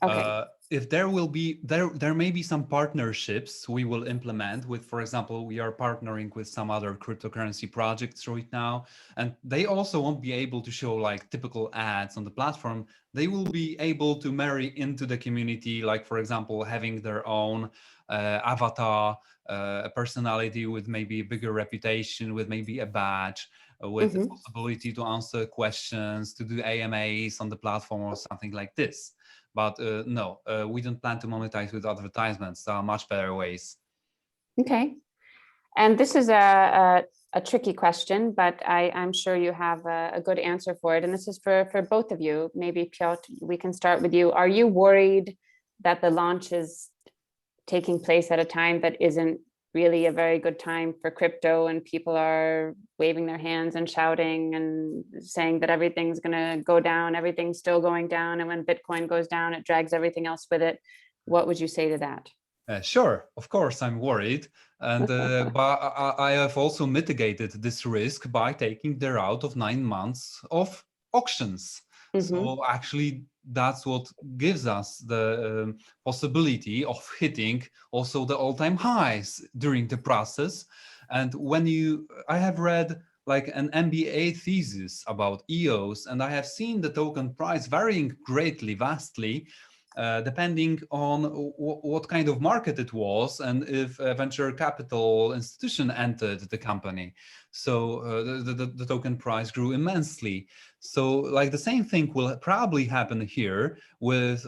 Okay. If there will be, there may be some partnerships we will implement with, for example, we are partnering with some other cryptocurrency projects right now, and they also won't be able to show like typical ads on the platform. They will be able to marry into the community, like, for example, having their own avatar, a personality with maybe a bigger reputation, with maybe a badge, with the possibility to answer questions, to do AMAs on the platform or something like this. But no, we don't plan to monetize with advertisements. There are much better ways. Okay. And this is a tricky question, but I'm sure you have a good answer for it. And this is for both of you. Maybe Piotr, we can start with you. Are you worried that the launch is taking place at a time that isn't really a very good time for crypto, and people are waving their hands and shouting and saying that everything's going to go down, everything's still going down, and when Bitcoin goes down, it drags everything else with it? What would you say to that? Sure, of course, I'm worried. And but I have also mitigated this risk by taking the route of 9 months of auctions. So actually, that's what gives us the possibility of hitting also the all-time highs during the process. And when I have read like an MBA thesis about EOS, and I have seen the token price varying greatly, vastly, depending on what kind of market it was and if a venture capital institution entered the company. So the token price grew immensely. So like the same thing will probably happen here with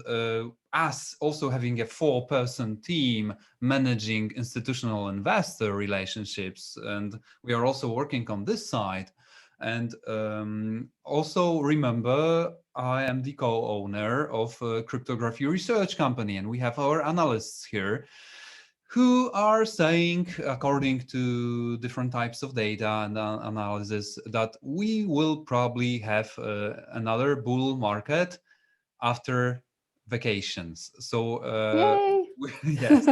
us also having a 4-person team managing institutional investor relationships. And we are also working on this side. And also remember, I am the co-owner of a cryptography research company, and we have our analysts here who are saying, according to different types of data and analysis, that we will probably have another bull market after vacations. So yes,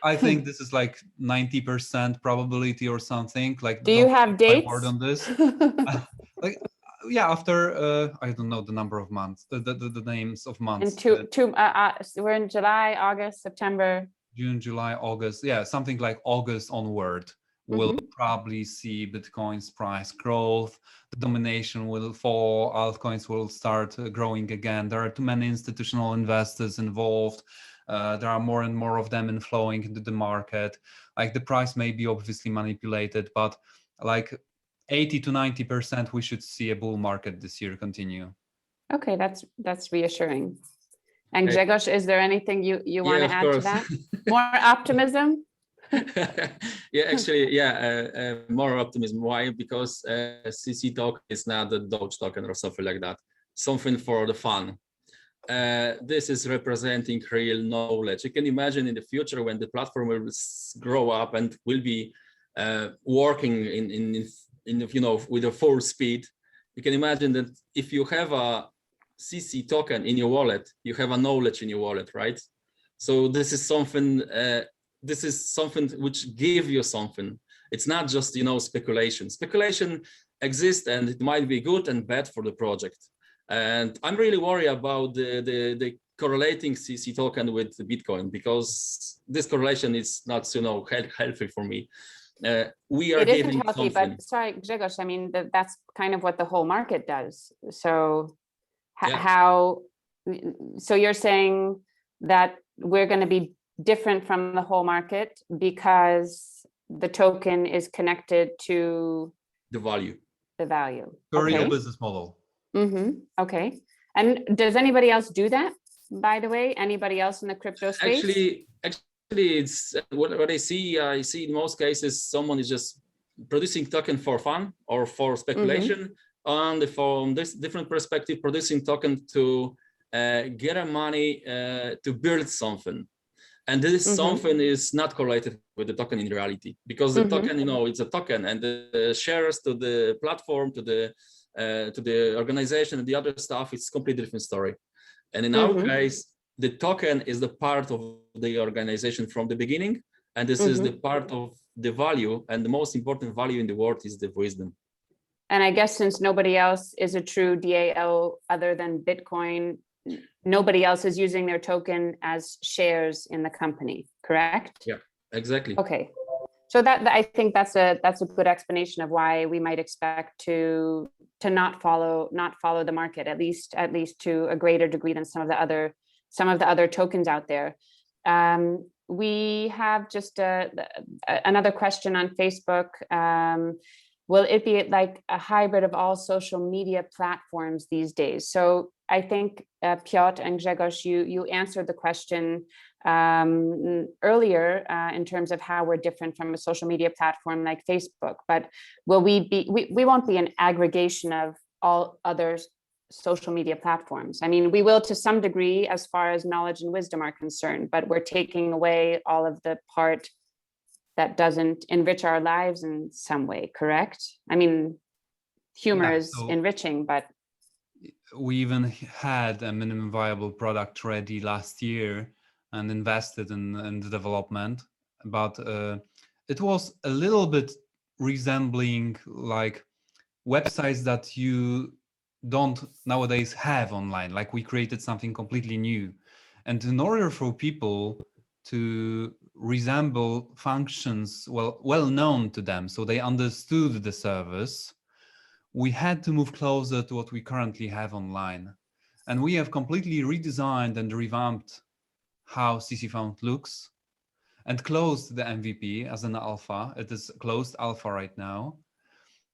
I think this is like 90% probability or something. Like, do you have dates? Word on this? Like, yeah, after I don't know the number of months, the names of months. We're in July, August, September. June, July, August. Yeah, something like August onward. We'll probably see Bitcoin's price growth. The domination will fall. Altcoins will start growing again. There are too many institutional investors involved. There are more and more of them inflowing into the market. Like, the price may be obviously manipulated, but like 80 to 90%, we should see a bull market this year continue. Okay, that's reassuring. And Grzegorz, is there anything you want to add to that? More optimism? More optimism. Why? Because CC token is not a Doge token or something like that. Something for the fun. This is representing real knowledge. You can imagine in the future when the platform will grow up and will be working in with a full speed. You can imagine that if you have a CC token in your wallet, you have a knowledge in your wallet, right? So this is something. This is something which gives you something. It's not just speculation. Speculation exists and it might be good and bad for the project. And I'm really worried about the correlating CC token with the Bitcoin, because this correlation is not, healthy for me. We are It isn't giving healthy, something. but sorry, Grzegorz, I mean, that's kind of what the whole market does. So Yeah. so you're saying that we're going to be different from the whole market because the token is connected to The value. the value. To a real Okay. business model. Okay. And does anybody else do that, by the way? Anybody else in the crypto space? Actually, it's what I see in most cases, someone is just producing token for fun or for speculation, and from this different perspective, producing token to get money to build something. And this something is not correlated with the token in reality, because the token, it's a token, and the shares to the platform, to the organization and the other stuff, it's completely different story. And in our case, the token is the part of the organization from the beginning, and this is the part of the value, and the most important value in the world is the wisdom. And I guess since nobody else is a true DAO other than Bitcoin, nobody else is using their token as shares in the company, correct? Yeah, exactly. Okay. So that I think that's a good explanation of why we might expect to not follow the market, at least to a greater degree than some of the other tokens out there. We have just another question on Facebook. Will it be like a hybrid of all social media platforms these days? So I think Piotr and Grzegorz, you answered the question earlier in terms of how we're different from a social media platform like Facebook, but will we won't be an aggregation of all other social media platforms. I mean, we will to some degree as far as knowledge and wisdom are concerned, but we're taking away all of the part that doesn't enrich our lives in some way, correct? I mean, humor is enriching, but we even had a minimum viable product ready last year and invested in the development, but it was a little bit resembling like websites that you don't nowadays have online. Like we created something completely new, and in order for people to resemble functions well known to them, so they understood the service, we had to move closer to what we currently have online. And we have completely redesigned and revamped how ccFOUND looks and closed the MVP as an alpha. It is closed alpha right now.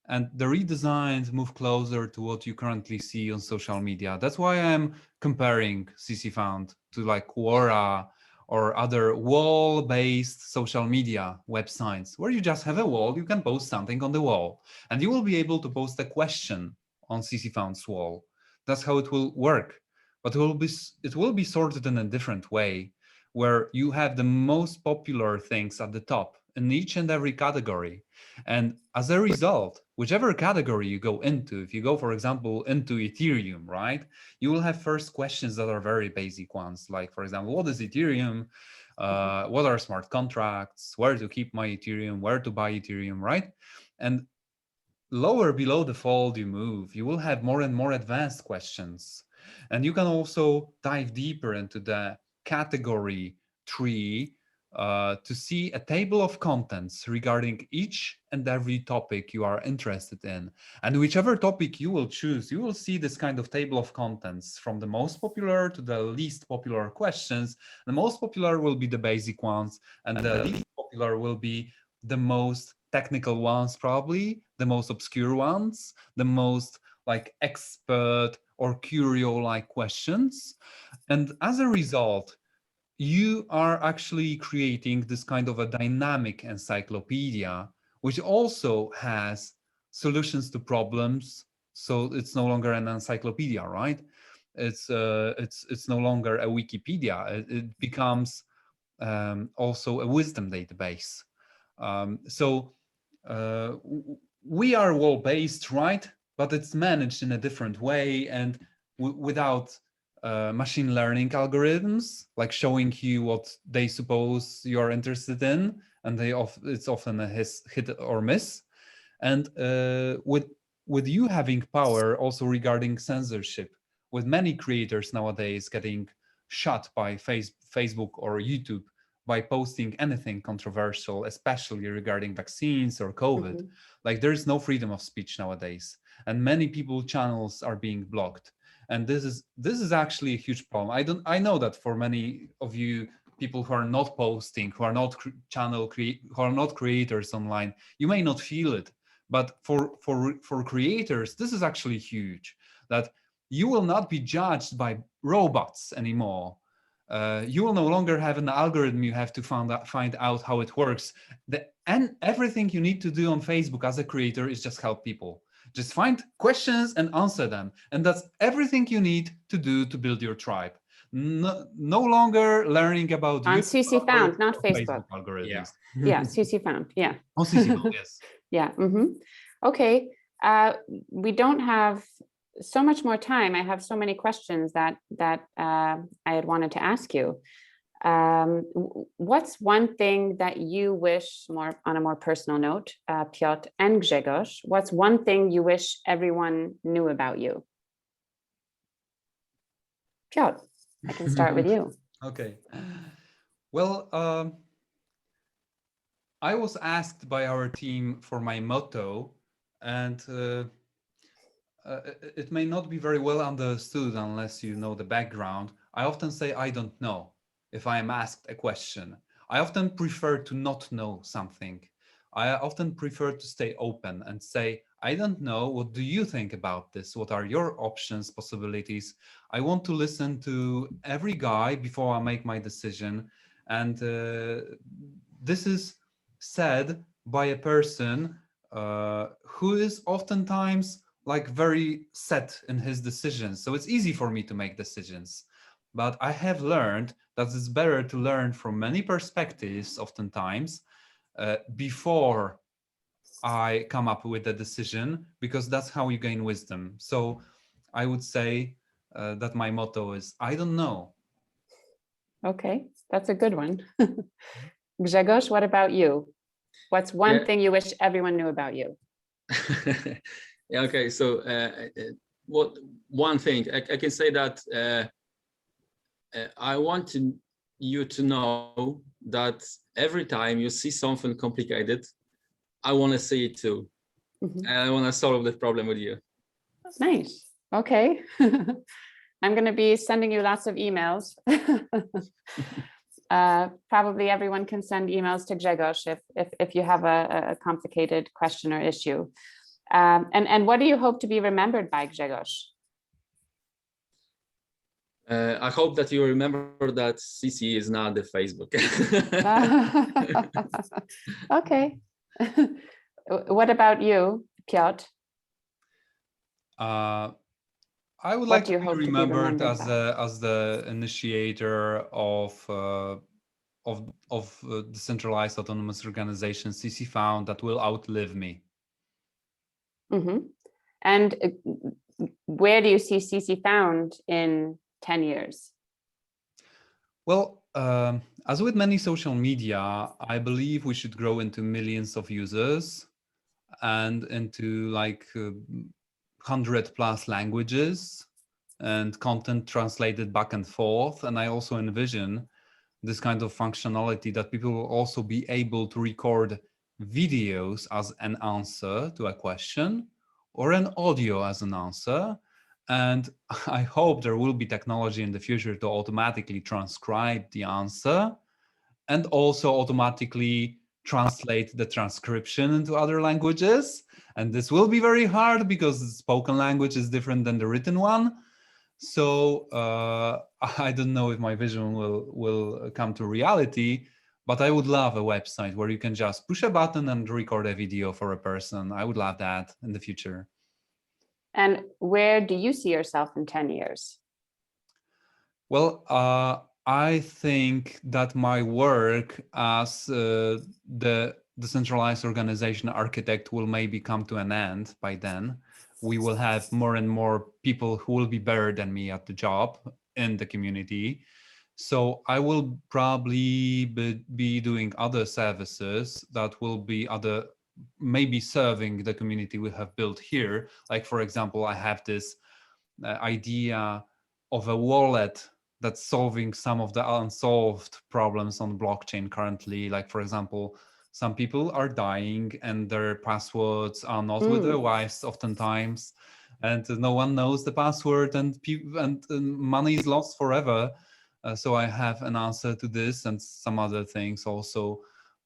And the redesigned move closer to what you currently see on social media. That's why I'm comparing ccFOUND to like Quora or other wall-based social media websites where you just have a wall, you can post something on the wall, and you will be able to post a question on ccFOUND's wall. That's how it will work. But it will be sorted in a different way, where you have the most popular things at the top in each and every category. And as a result, whichever category you go into, if you go, for example, into Ethereum, right, you will have first questions that are very basic ones, like, for example, what is Ethereum? What are smart contracts? Where to keep my Ethereum? Where to buy Ethereum, right? And lower below the fold you move, you will have more and more advanced questions. And you can also dive deeper into the category tree to see a table of contents regarding each and every topic you are interested in. And whichever topic you will choose, you will see this kind of table of contents from the most popular to the least popular questions. The most popular will be the basic ones, and the least popular will be the most technical ones, probably the most obscure ones, the most like expert or curio-like questions. And as a result, you are actually creating this kind of a dynamic encyclopedia, which also has solutions to problems. So it's no longer an encyclopedia, right? It's no longer a Wikipedia. It becomes also a wisdom database. So we are wall-based, right? But it's managed in a different way and without machine learning algorithms, like showing you what they suppose you're interested in, and it's often a hit or miss. And with you having power also regarding censorship, with many creators nowadays getting shut by Facebook or YouTube by posting anything controversial, especially regarding vaccines or COVID. Mhm. Like there's no freedom of speech nowadays, and many people channels are being blocked. And this is actually a huge problem. I know that for many of you people who are not posting, who are not who are not creators online, you may not feel it, but for creators, this is actually huge. That you will not be judged by robots anymore. You will no longer have an algorithm you have to find out how it works. And everything you need to do on Facebook as a creator is just help people. Just find questions and answer them. And that's everything you need to do to build your tribe. No longer learning about On YouTube ccFOUND, algorithms not or Facebook. Facebook algorithms. Yeah, ccFOUND. Yeah. Oh, ccFOUND, yes. Yeah. Okay. We don't have so much more time. I have so many questions that I had wanted to ask you. What's one thing that you wish, more on a more personal note, Piotr and Grzegorz, what's one thing you wish everyone knew about you? Piotr, I can start with you. Okay. Well, I was asked by our team for my motto, and it may not be very well understood unless you know the background. I often say I don't know if I am asked a question. I often prefer to not know something. I often prefer to stay open and say, I don't know, what do you think about this? What are your options, possibilities? I want to listen to every guy before I make my decision. And this is said by a person who is oftentimes like very set in his decisions. So it's easy for me to make decisions. But I have learned that it's better to learn from many perspectives oftentimes before I come up with a decision, because that's how you gain wisdom. So I would say that my motto is, I don't know. Okay, that's a good one. Grzegorz, what about you? What's one thing you wish everyone knew about you? Yeah, okay, so what one thing I can say that I want you to know that every time you see something complicated, I want to see it too. And I want to solve the problem with you. Nice. Okay. I'm going to be sending you lots of emails. Probably everyone can send emails to Grzegorz if you have a complicated question or issue. And what do you hope to be remembered by, Grzegorz? I hope that you remember that CC is not the Facebook. Okay. What about you, Piotr? I would like to be remembered as the initiator of decentralized autonomous organization ccFOUND that will outlive me. And where do you see ccFOUND in 10 years? Well, as with many social media, I believe we should grow into millions of users and into like 100+ languages and content translated back and forth. And I also envision this kind of functionality that people will also be able to record videos as an answer to a question or an audio as an answer. And I hope there will be technology in the future to automatically transcribe the answer and also automatically translate the transcription into other languages. And this will be very hard because the spoken language is different than the written one. So I don't know if my vision will come to reality, but I would love a website where you can just push a button and record a video for a person. I would love that in the future. And where do you see yourself in 10 years? Well, I think that my work as the decentralized organization architect will maybe come to an end by then. We will have more and more people who will be better than me at the job in the community. So I will probably be doing other services that will be maybe serving the community we have built here. Like, for example, I have this idea of a wallet that's solving some of the unsolved problems on blockchain currently. Like, for example, some people are dying and their passwords are not with their wives oftentimes, and no one knows the password, and money is lost forever. So I have an answer to this and some other things also.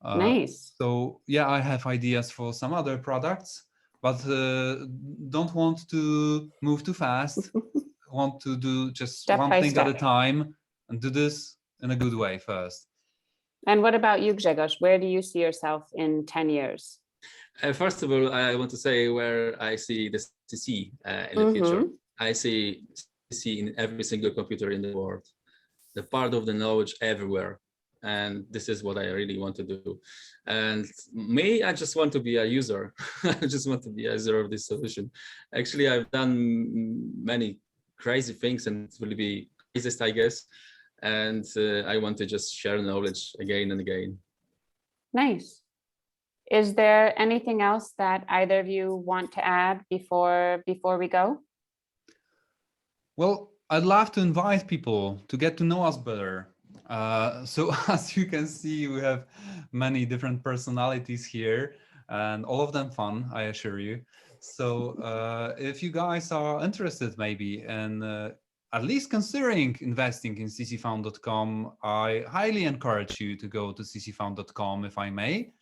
Nice. So yeah, I have ideas for some other products, but don't want to move too fast. Want to do just Step one by thing at a step. time and do this in a good way first. And what about you, Grzegorz? Where do you see yourself in 10 years? First of all, I want to say where I see the CC in the future. I see CC in every single computer in the world, the part of the knowledge everywhere. And this is what I really want to do. And me, I just want to be a user. I just want to be a user of this solution. Actually, I've done many crazy things, and it will be craziest, I guess. And I want to just share knowledge again and again. Nice. Is there anything else that either of you want to add before we go? Well, I'd love to invite people to get to know us better. So as you can see, we have many different personalities here, and all of them fun, I assure you. So if you guys are interested maybe in at least considering investing in ccFOUND.com, I highly encourage you to go to ccFOUND.com, if I may.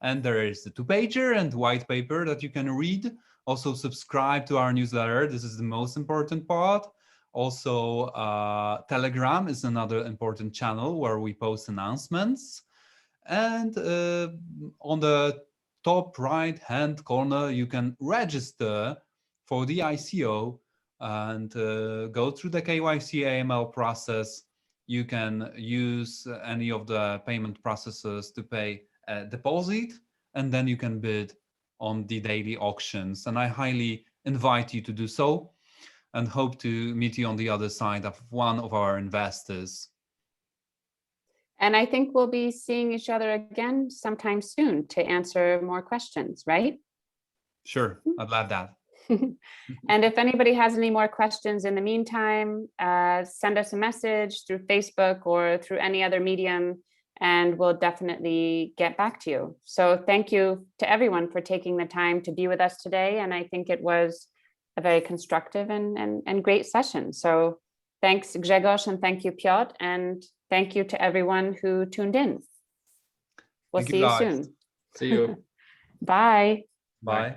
And there is the 2-pager and white paper that you can read. Also subscribe to our newsletter. This is the most important part. Also, Telegram is another important channel where we post announcements. And on the top right-hand corner, you can register for the ICO and go through the KYC AML process. You can use any of the payment processors to pay a deposit, and then you can bid on the daily auctions. And I highly invite you to do so, and hope to meet you on the other side of one of our investors. And I think we'll be seeing each other again sometime soon to answer more questions, right? Sure, I'd love that. And if anybody has any more questions in the meantime, send us a message through Facebook or through any other medium, and we'll definitely get back to you. So thank you to everyone for taking the time to be with us today. And I think it was a very constructive and great session. So thanks, Grzegorz, and thank you, Piotr, and thank you to everyone who tuned in. We'll see you soon. See you. Bye. Bye.